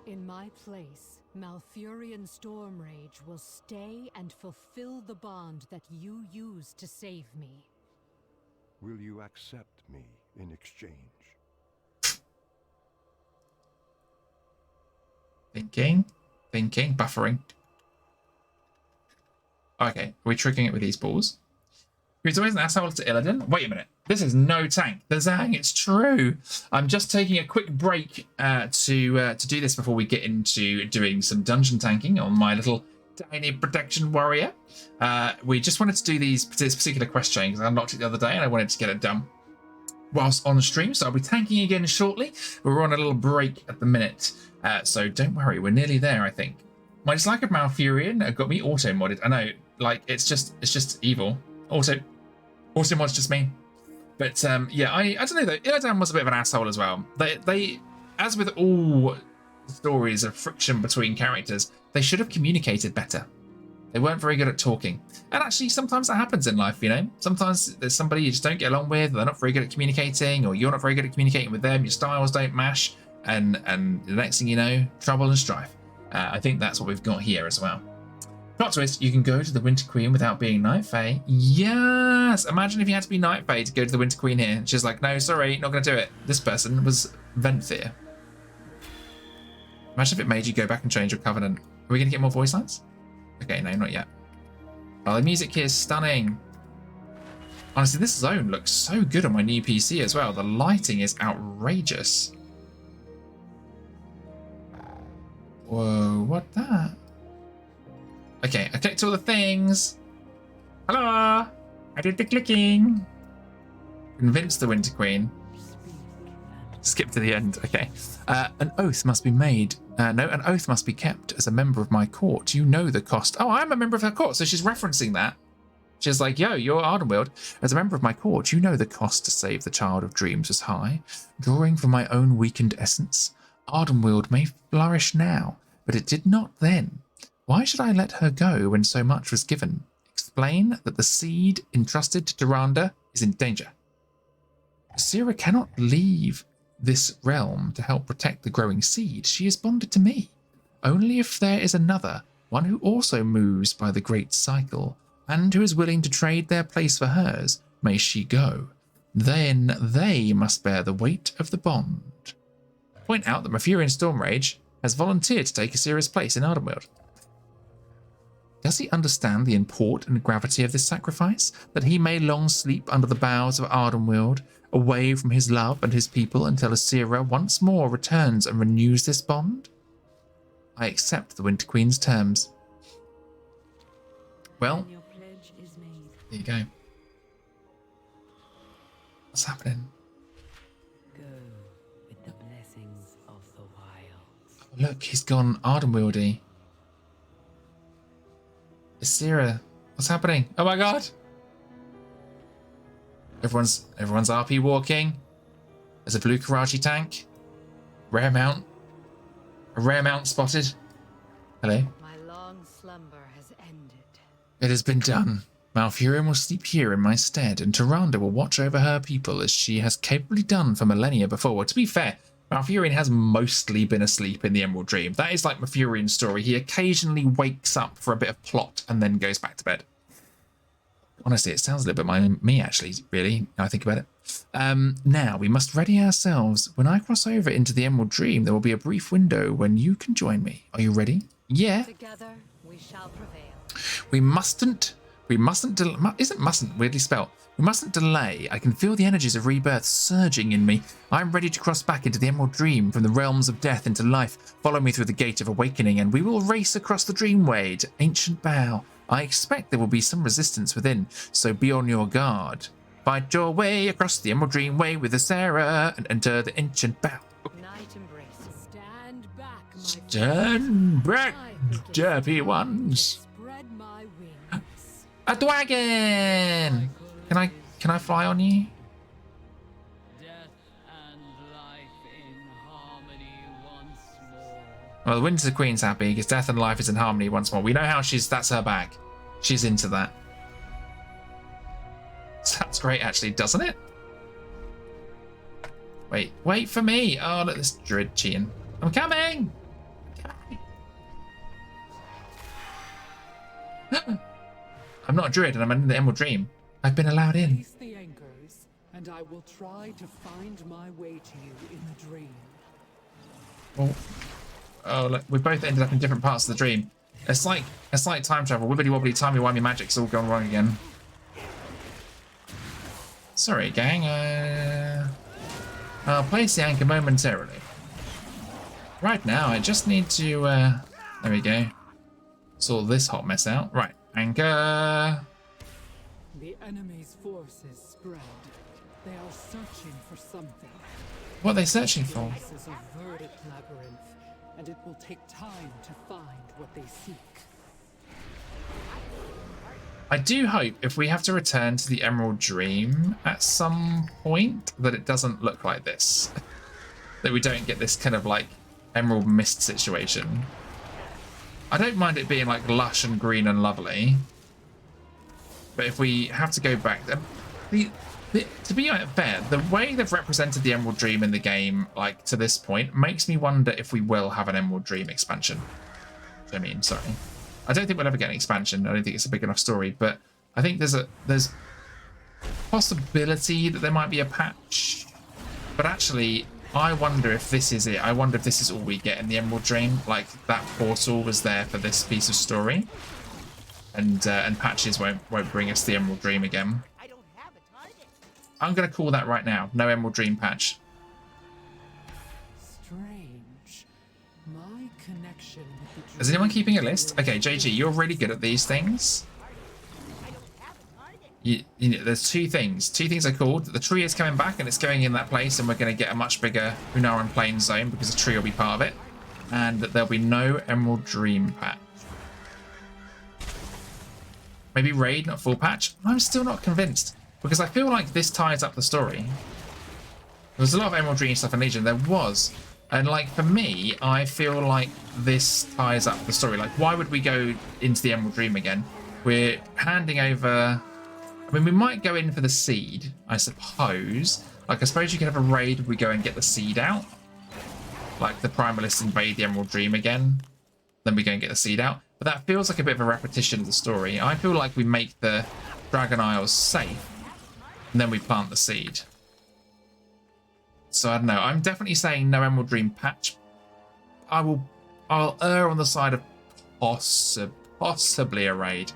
In my place, Malfurion Stormrage will stay and fulfill the bond that you used to save me. Will you accept me in exchange? Thinking, buffering. Okay, are we triggering it with these balls? He's always an asshole to Illidan. Wait a minute. This is no tank. The Zang, it's true. I'm just taking a quick break to do this before we get into doing some dungeon tanking on my little tiny protection warrior. We just wanted to do this particular quest chain because I unlocked it the other day and I wanted to get it done whilst on the stream. So I'll be tanking again shortly. We're on a little break at the minute. So don't worry, we're nearly there, I think. My dislike of Malfurion got me auto-modded. I know, like, it's just evil. Auto-mod's just me. But yeah, I don't know though. Illidan was a bit of an asshole as well. They as with all stories of friction between characters, they should have communicated better. They weren't very good at talking. And actually, sometimes that happens in life, you know? Sometimes there's somebody you just don't get along with, they're not very good at communicating, or you're not very good at communicating with them, your styles don't mash, and the next thing you know, trouble and strife. I think that's what we've got here as well. Plot twist, you can go to the Winter Queen without being Night Fae. Yes! Imagine if you had to be Night Fae to go to the Winter Queen here. She's like, no, sorry, not going to do it. This person was Venthyr. Imagine if it made you go back and change your covenant. Are we going to get more voice lines? Okay, no, not yet. Oh, the music here is stunning. Honestly, this zone looks so good on my new PC as well. The lighting is outrageous. Whoa, what that? Okay, I clicked all the things. Hello! I did the clicking. Convince the Winter Queen. Skip to the end. Okay. An oath must be made. No, an oath must be kept as a member of my court. You know the cost. Oh, I'm a member of her court. So she's referencing that. She's like, yo, you're Ardenweald. As a member of my court, you know the cost to save the Child of Dreams was high. Drawing from my own weakened essence, Ardenweald may flourish now, but it did not then. Why should I let her go when so much was given? Explain that the seed entrusted to TYRANDA is in danger. Ysera cannot leave this realm to help protect the growing seed. She is bonded to me. Only if there is another, one who also moves by the great cycle, and who is willing to trade their place for hers, may she go. Then they must bear the weight of the bond. Point out that Malfurion Stormrage has volunteered to take Ysera's place in Ardenweald. Does he understand the import and gravity of this sacrifice, that he may long sleep under the boughs of Ardenweald, away from his love and his people until Ysera once more returns and renews this bond? I accept the Winter Queen's terms. Well, Your pledge is made. there you go. What's happening? Go with the blessings of the wilds. Oh, look, he's gone Ardenwealdy. Ysera, what's happening? Oh my god! Everyone's RP walking. There's a blue Karachi tank. Rare mount. A rare mount spotted. Hello. My long slumber has ended. It has been done. Malfurion will sleep here in my stead, and TYRANDA will watch over her people as she has capably done for millennia before. Well, to be fair, Malfurion has mostly been asleep in the Emerald Dream. That is like Malfurion's story. He occasionally wakes up for a bit of plot and then goes back to bed. Honestly, it sounds a little bit like me, actually, really, now I think about it. Now, we must ready ourselves. When I cross over into the Emerald Dream, there will be a brief window when you can join me. Are you ready? Yeah. Together, we shall prevail. We mustn't isn't mustn't weirdly spelled? We mustn't delay. I can feel the energies of rebirth surging in me. I'm ready to cross back into the Emerald Dream from the realms of death into life. Follow me through the gate of awakening and we will race across the Dreamway to Ancient Bow. I expect there will be some resistance within, so be on your guard. Fight your way across the Emerald Dreamway with Ysera and enter the Ancient Bow. Night embrace. Stand back, my Stand back, derpy ones. Spread my wings. A dragon! Can I fly on you? Death and life in harmony once more. Well, the Winter Queen's happy because death and life is in harmony once more. We know how that's her bag. She's into that. Sounds great, actually, doesn't it? Wait for me. Oh, look, this druid cheating. I'm coming. I'm not a druid and I'm in the Emerald Dream. I've been allowed in. Place the anchors, and I will try to find my way to you in the dream. Oh, look, we both ended up in different parts of the dream. It's like time travel. Wibbly wobbly, timey wimey magic's all gone wrong again. Sorry, gang. I'll place the anchor momentarily. Right now, I just need to. There we go. Sort this hot mess out. Right, anchor. The enemy's forces spread. They are searching for something. What are they searching for? This is a verdant labyrinth, and it will take time to find what they seek. I do hope if we have to return to the Emerald Dream at some point that it doesn't look like this. That we don't get this kind of like Emerald Mist situation. I don't mind it being like lush and green and lovely. But if we have to go back, to be fair, the way they've represented the Emerald Dream in the game, like to this point, makes me wonder if we will have an Emerald Dream expansion. I mean, sorry, I don't think we'll ever get an expansion. I don't think it's a big enough story, but I think there's possibility that there might be a patch. But actually, I wonder if this is it. I wonder if this is all we get in the Emerald Dream. Like that portal was there for this piece of story. And patches won't bring us the Emerald Dream again. I'm going to call that right now. No Emerald Dream patch. Strange. My connection with the Is anyone keeping a list? Okay, JG, you're really good at these things. You know, there's two things are called. The tree is coming back and it's going in that place and we're going to get a much bigger Unaran Plain zone because the tree will be part of it. And that there'll be no Emerald Dream patch. Maybe raid, not full patch. I'm still not convinced because I feel like this ties up the story. There's a lot of Emerald Dream stuff in Legion. There was. And like for me, I feel like this ties up the story. Like why would we go into the Emerald Dream again? We're handing over... I mean, we might go in for the seed, I suppose. Like I suppose you could have a raid, we go and get the seed out. Like the Primalists invade the Emerald Dream again. Then we go and get the seed out. But that feels like a bit of a repetition of the story. I feel like we make the Dragon Isles safe. And then we plant the seed. So I don't know. I'm definitely saying no Emerald Dream patch. I'll err on the side of possibly a raid.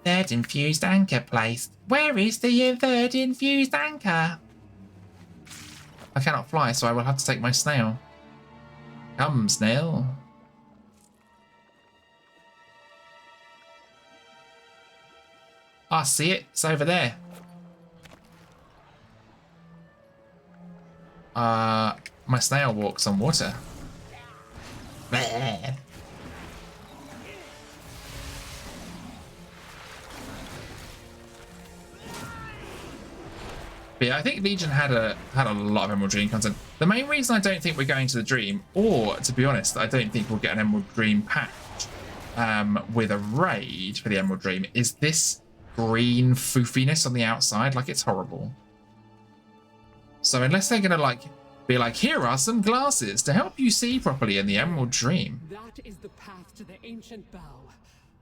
Third infused anchor placed. Where is the third infused anchor? I cannot fly, so I will have to take my snail. Come, snail. I see it. It's over there. My snail walks on water. Bleh. But yeah, I think Legion had a lot of Emerald Dream content. The main reason I don't think we're going to the Dream, or to be honest, I don't think we'll get an Emerald Dream patch with a raid for the Emerald Dream, is this green foofiness on the outside. Like, it's horrible. So unless they're gonna like be like, here are some glasses to help you see properly in the Emerald Dream. That is the path to the ancient bow.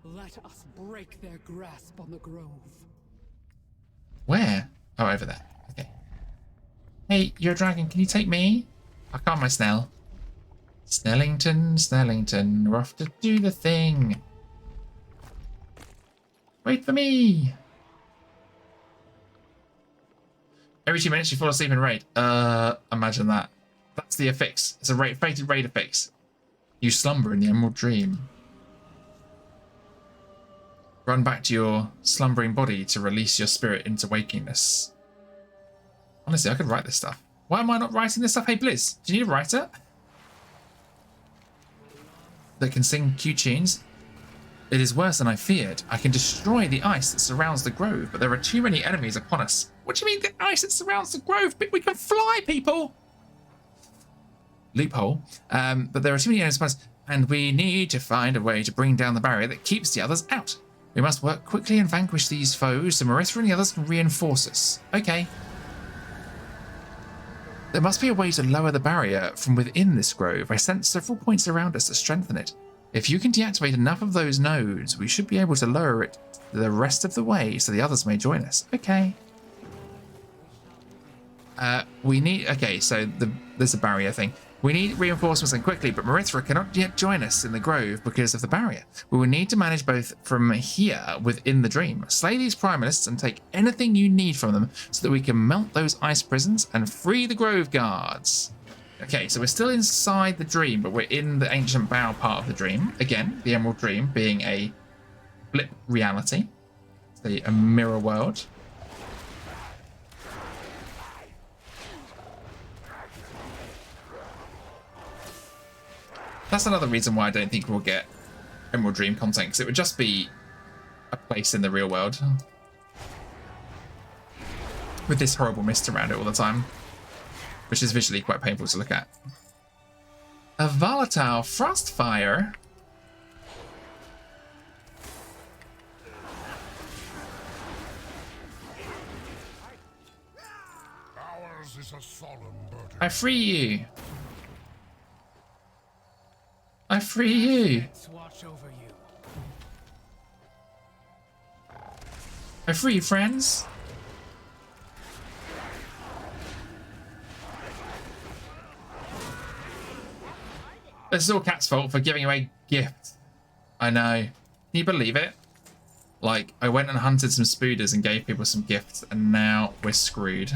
Let us break their grasp on the grove. Where? Oh, over there. Okay. Hey, you're a dragon. Can you take me? I can't, my Snell. Snellington, Snellington, we're off to do the thing. Wait for me. Every 2 minutes you fall asleep in raid. Imagine that. That's the affix. It's a fated raid affix. You slumber in the Emerald Dream. Run back to your slumbering body to release your spirit into wakiness. Honestly, I could write this stuff. Why am I not writing this stuff? Hey, Blizz, do you need a writer that can sing cute tunes? It is worse than I feared. I can destroy the ice that surrounds the grove, but there are too many enemies upon us. What do you mean the ice that surrounds the grove? But we can fly, people! Loophole. But there are too many enemies upon us, and we need to find a way to bring down the barrier that keeps the others out. We must work quickly and vanquish these foes so Merithra and the others can reinforce us. Okay. There must be a way to lower the barrier from within this grove. I sense several points around us to strengthen it. If you can deactivate enough of those nodes, we should be able to lower it the rest of the way so the others may join us. Okay. Okay, so there's a barrier thing. We need reinforcements and quickly, but Merithra cannot yet join us in the grove because of the barrier. We will need to manage both from here within the dream. Slay these primalists and take anything you need from them so that we can melt those ice prisons and free the grove guards. Okay, so we're still inside the dream, but we're in the ancient bow part of the dream. Again, the Emerald Dream being a blip reality, a mirror world. That's another reason why I don't think we'll get Emerald Dream content, because it would just be a place in the real world with this horrible mist around it all the time, which is visually quite painful to look at. A volatile Frostfire. Ours is a solemn burden. I free you. I free you. Watch over you. I free you, friends. This is all Cat's fault for giving away gifts. I know. Can you believe it? Like, I went and hunted some spooders and gave people some gifts, and now we're screwed.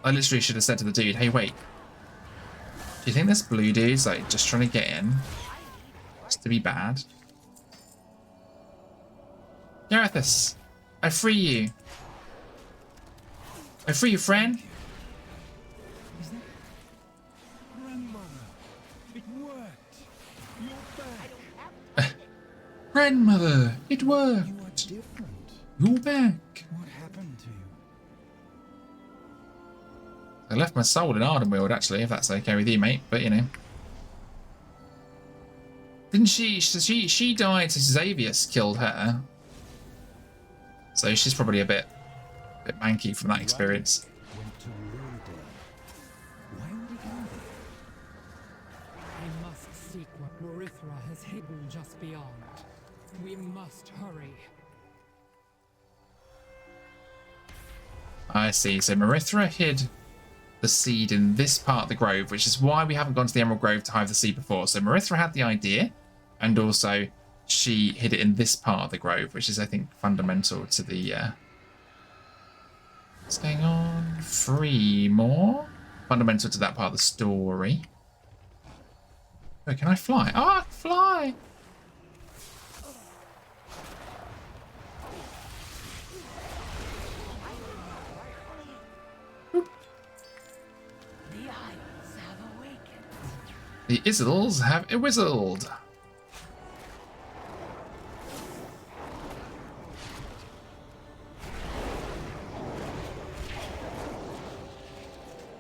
I literally should have said to the dude, hey, wait. Do you think this blue dude's like just trying to get in? Just to be bad? Garethus, I free you. I free you, friend. Grandmother, it worked. You're back. Grandmother, it worked. You are different. You're back. What happened to you? I left my soul in Ardenweald, actually, if that's okay with you, mate. But, you know. Didn't she... She died, so Xavius killed her. So she's probably a bit manky from that experience. Went to Lurda. Why would he go there? We must seek what Merithra has hidden just beyond. We must hurry. I see. So Merithra hid the seed in this part of the grove, which is why we haven't gone to the Emerald Grove to hive the seed before. So Merithra had the idea, and also she hid it in this part of the grove, which is, I think, fundamental to the... What's going on? 3 more? Fundamental to that part of the story. Oh, can I fly? Oh, I can fly! The Isles have a-whizzled.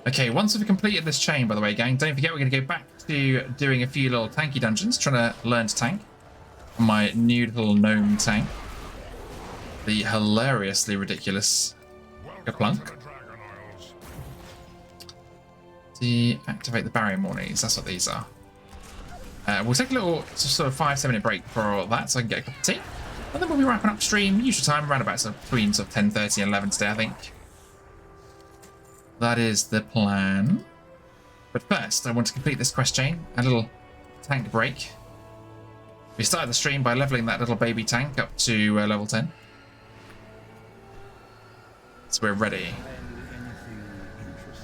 Okay, once we've completed this chain, by the way, gang, don't forget we're going to go back to doing a few little tanky dungeons, trying to learn to tank. My new little gnome tank. The hilariously ridiculous Kaplunk. Deactivate the barrier mornings. That's what these are. We'll take a little sort of 5-7 minute break for that so I can get a cup of tea. And then we'll be wrapping up stream, usual time, around about between 10:30 and 11 today, I think. That is the plan. But first, I want to complete this quest chain. A little tank break. We started the stream by leveling that little baby tank up to level 10. So we're ready.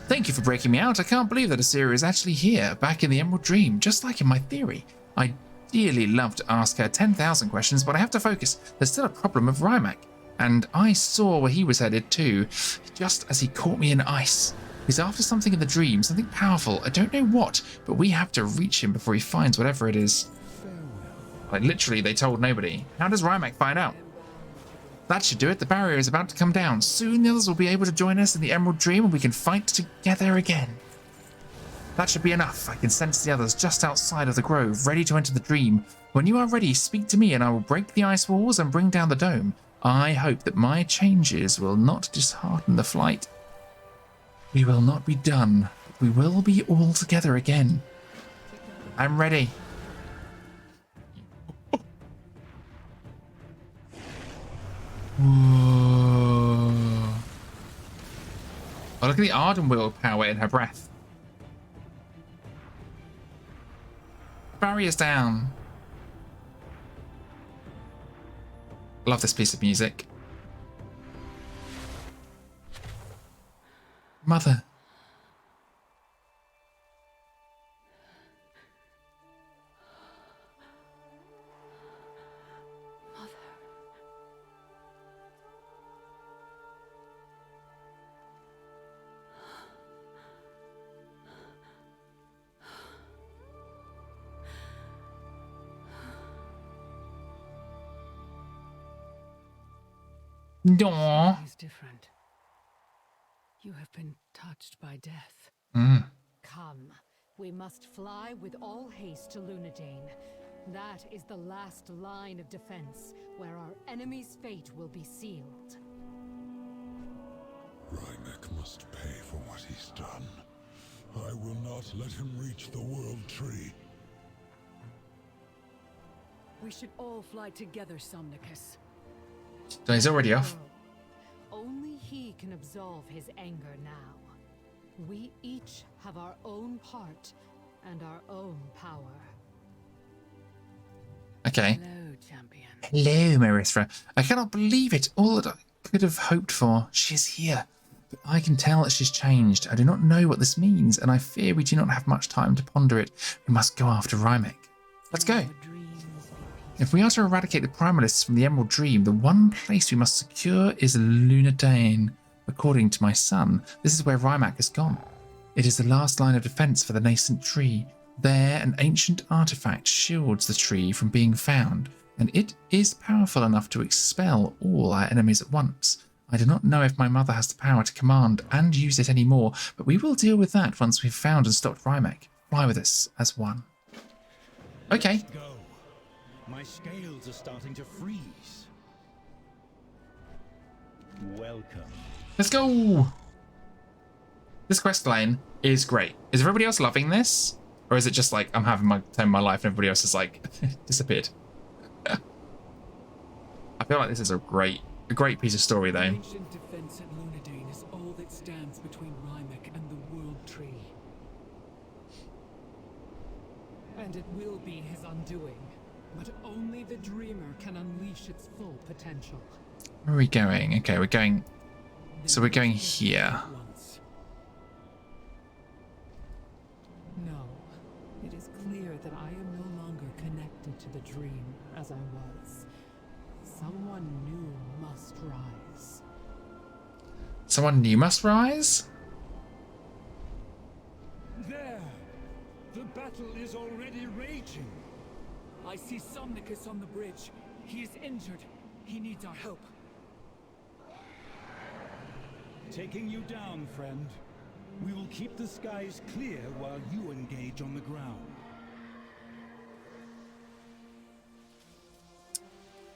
Thank you for breaking me out. I can't believe that Ysera is actually here, back in the Emerald Dream, just like in my theory. I dearly love to ask her 10,000 questions, but I have to focus. There's still a problem of Rymak, and I saw where he was headed too, just as he caught me in ice. He's after something in the dream, something powerful. I don't know what, but we have to reach him before he finds whatever it is. Like, literally, they told nobody. How does Rymak find out? That should do it. The barrier is about to come down. Soon the others will be able to join us in the Emerald Dream and we can fight together again. That should be enough. I can sense the others just outside of the grove, ready to enter the dream. When you are ready, speak to me and I will break the ice walls and bring down the dome. I hope that my changes will not dishearten the flight. We will not be done. We will be all together again. I'm ready. Whoa. Oh, look at the Arden Wheel power in her breath. Barrier's down. Love this piece of music. Mother. Aww. It's different. You have been touched by death. Come, we must fly with all haste to Lunadane. That is the last line of defense, where our enemy's fate will be sealed. Rymek must pay for what he's done. I will not let him reach the World Tree. We should all fly together, Somnicus. So he's already off. Only he can absolve his anger now. We each have our own part and our own power. Okay. Hello, champion. Hello, Merithra. I cannot believe it. All that I could have hoped for. She is here. But I can tell that she's changed. I do not know what this means, and I fear we do not have much time to ponder it. We must go after Rymek. Let's go. If we are to eradicate the Primalists from the Emerald Dream, the one place we must secure is Lunadane. According to my son, this is where Rymak has gone. It is the last line of defense for the nascent tree. There, an ancient artifact shields the tree from being found, and it is powerful enough to expel all our enemies at once. I do not know if my mother has the power to command and use it anymore, but we will deal with that once we've found and stopped Rymek. Fly with us as one. Okay. Go. My scales are starting to freeze. Welcome. Let's go! This quest line is great. Is everybody else loving this? Or is it just like I'm having my time of my life and everybody else is like disappeared? I feel like this is a great piece of story though. Ancient defense at Lunadane is all that stands between Rymek and the World Tree. And it will be his undoing. But only the Dreamer can unleash its full potential. Where are we going? Okay, we're going... So we're going here. No. It is clear that I am no longer connected to the dream as I was. Someone new must rise. Someone new must rise? There! The battle is already raging. I see Somnicus on the bridge. He is injured. He needs our help. Taking you down, friend. We will keep the skies clear while you engage on the ground.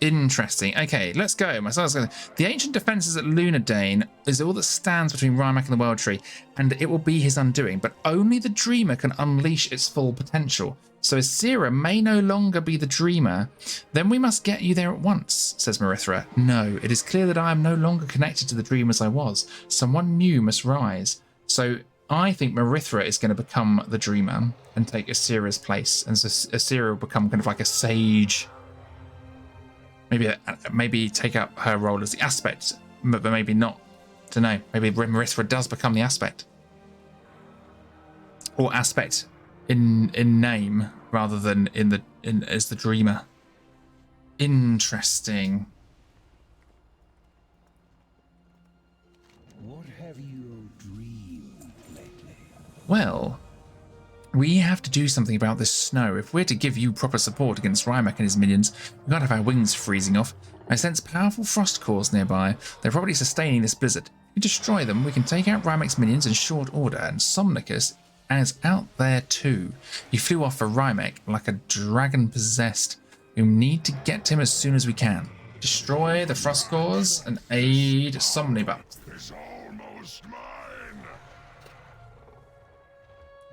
Interesting. Okay, let's go. My son's going. The ancient defenses at Lunadane is all that stands between Rymek and the World Tree, and it will be his undoing. But only the Dreamer can unleash its full potential. So Ysera may no longer be the Dreamer. Then we must get you there at once, says Merithra. No, it is clear that I am no longer connected to the Dream as I was. Someone new must rise. So I think Merithra is going to become the Dreamer and take Ysera's place. And so Ysera will become kind of like a sage. Maybe take up her role as the aspect, but maybe not. Don't know. Maybe Merithra does become the aspect. Or aspect in name rather than as the Dreamer. Interesting. What have you dreamed lately? Well, we have to do something about this snow. If we're to give you proper support against Rymek and his minions, we can't have our wings freezing off. I sense powerful frost cores nearby. They're probably sustaining this blizzard. If we destroy them, we can take out Rymek's minions in short order, and Somnicus is out there too. He flew off for Rymek like a dragon possessed. We need to get to him as soon as we can. Destroy the frost cores and aid Somnibus. It's almost mine.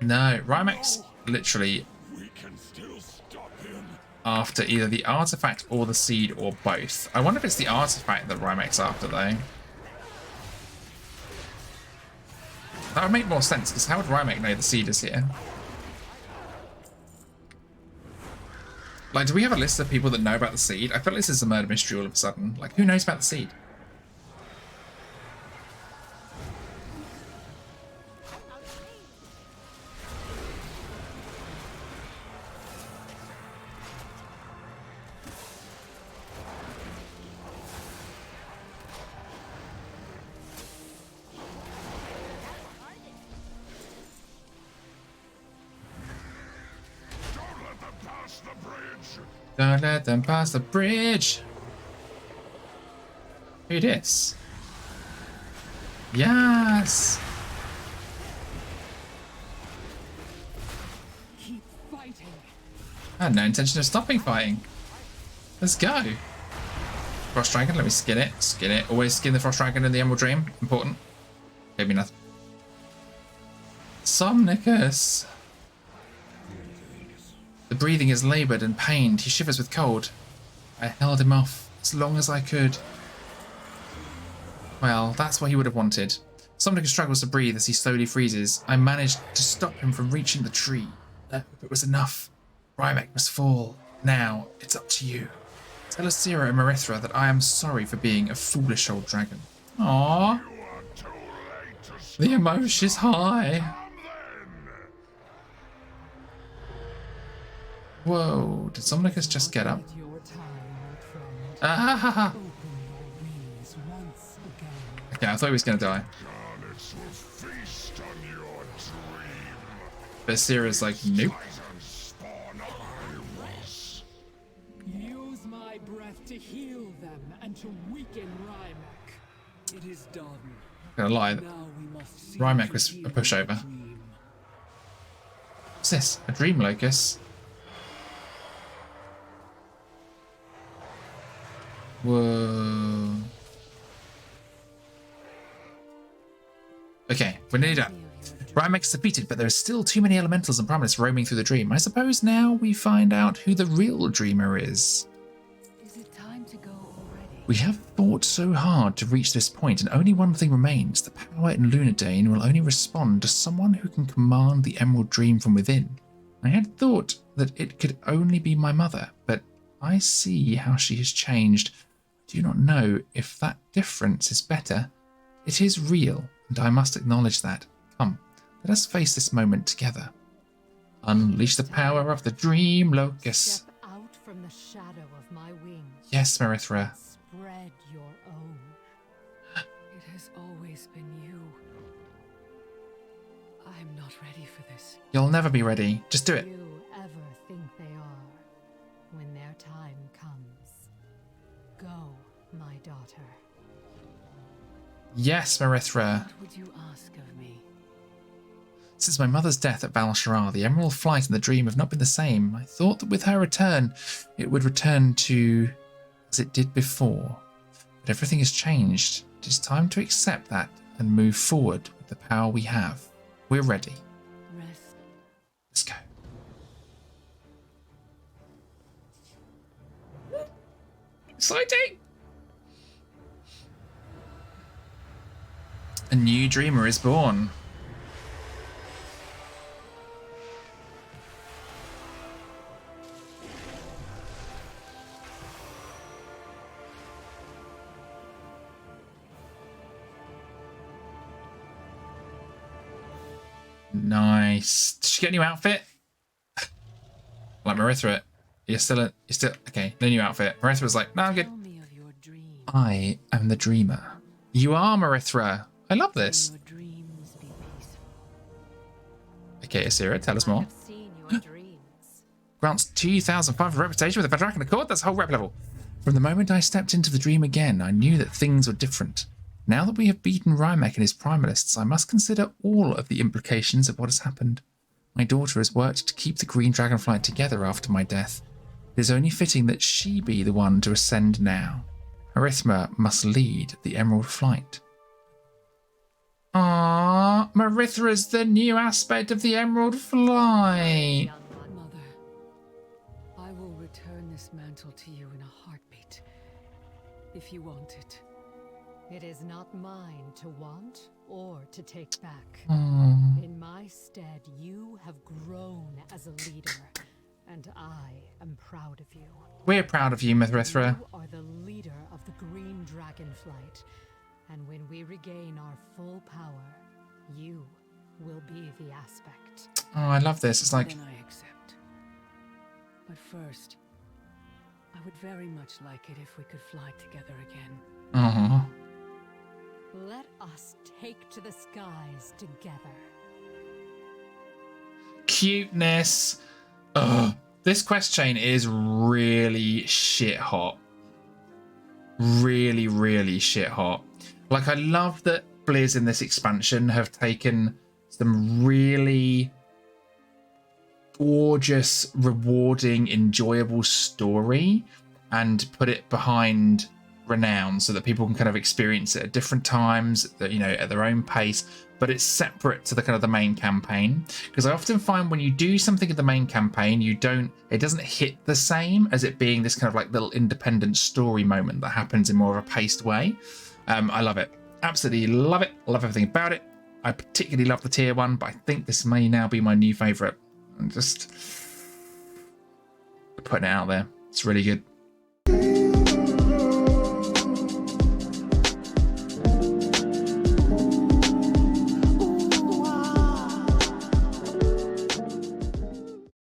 No, Rymek's literally We can still stop him. after either the artifact or the seed or both. I wonder if it's the artifact that Rymek's after though. That would make more sense, because how would Rymek know the seed is here? Like, do we have a list of people that know about the seed? I feel like this is a murder mystery all of a sudden. Like, who knows about the seed? Don't let them pass the bridge. Who this? Yes. Keep fighting. I had no intention of stopping fighting. Let's go. Frost Dragon, let me skin it. Skin it. Always skin the Frost Dragon in the Emerald Dream. Important. Gave me nothing. Somnicus. The breathing is laboured and pained. He shivers with cold. I held him off as long as I could. Well, that's what he would have wanted. Somnicus struggles to breathe as he slowly freezes. I managed to stop him from reaching the tree. No, it was enough. Rymek must fall. Now, it's up to you. Tell Ysera and Merithra that I am sorry for being a foolish old dragon. Aww. The emotion is high. Whoa, did Somnicus just get up? Ah! Okay, I thought he was going to die. But Ysera's like, nope. Use my breath to heal them and to weaken Rymek. It is done. Gonna lie, Now we must see Rymek to was heal a pushover. the dream. What's this? A dream locus? Whoa. Okay, we're nearly done. Rymek's defeated, but there are still too many elementals and primalists roaming through the dream. I suppose now we find out who the real dreamer is. Is it time to go already? We have fought so hard to reach this point, and only one thing remains. The power in Lunadane will only respond to someone who can command the Emerald Dream from within. I had thought that it could only be my mother, but I see how she has changed. I do not know if that difference is better. It is real, and I must acknowledge that. Come, let us face this moment together. Unleash the power of the Dream Locus. Step out from the shadow of my wings. Yes, Merithra. Spread your own. It has always been you. I'm not ready for this. You'll never be ready. Just do it. Do you ever think they are? When their time comes. Go, my daughter. Yes, Merithra. What would you ask of me? Since my mother's death at Valdraken, the Emerald Flight and the Dream have not been the same. I thought that with her return, it would return to as it did before. But everything has changed. It is time to accept that and move forward with the power we have. We're ready. Rest. Let's go. Exciting! A new dreamer is born. Nice. Did she get a new outfit? Like Merithra, you're still okay. No new outfit. Merithra was like, no, I'm good. Tell me of your dream. I am the dreamer. You are Merithra. I love this. Your dreams be peaceful. Okay, Ysera, tell us I more. have seen your dreams. Grants 2,500 reputation with a Valdraken Accord. That's a whole rep level. From the moment I stepped into the dream again, I knew that things were different. Now that we have beaten Rymek and his primalists, I must consider all of the implications of what has happened. My daughter has worked to keep the Green Dragonflight together after my death. It is only fitting that she be the one to ascend now. Merithra must lead the Emerald Flight. Ah, Merithra's the new aspect of the Emerald Flight. Mother, I will return this mantle to you in a heartbeat, if you want it. It is not mine to want or to take back. Mm. In my stead, you have grown as a leader, and I am proud of you. We're proud of you, Merithra. You are the leader of the Green Dragonflight, and when we regain our full power, you will be the aspect. Oh, I love this. It's like, Then I accept. But first, I would very much like it if we could fly together again. oh, Let us take to the skies together. cuteness. Ugh. This quest chain is really shit hot. Really, really shit hot. Like, I love that Blizz in this expansion have taken some really gorgeous, rewarding, enjoyable story and put it behind Renown so that people can kind of experience it at different times, you know, at their own pace, but it's separate to the kind of the main campaign. Because I often find when you do something in the main campaign, it doesn't hit the same as it being this kind of like little independent story moment that happens in more of a paced way. I love it. Absolutely love it. Love everything about it. I particularly love the tier 1, but I think this may now be my new favourite. I'm just putting it out there. It's really good.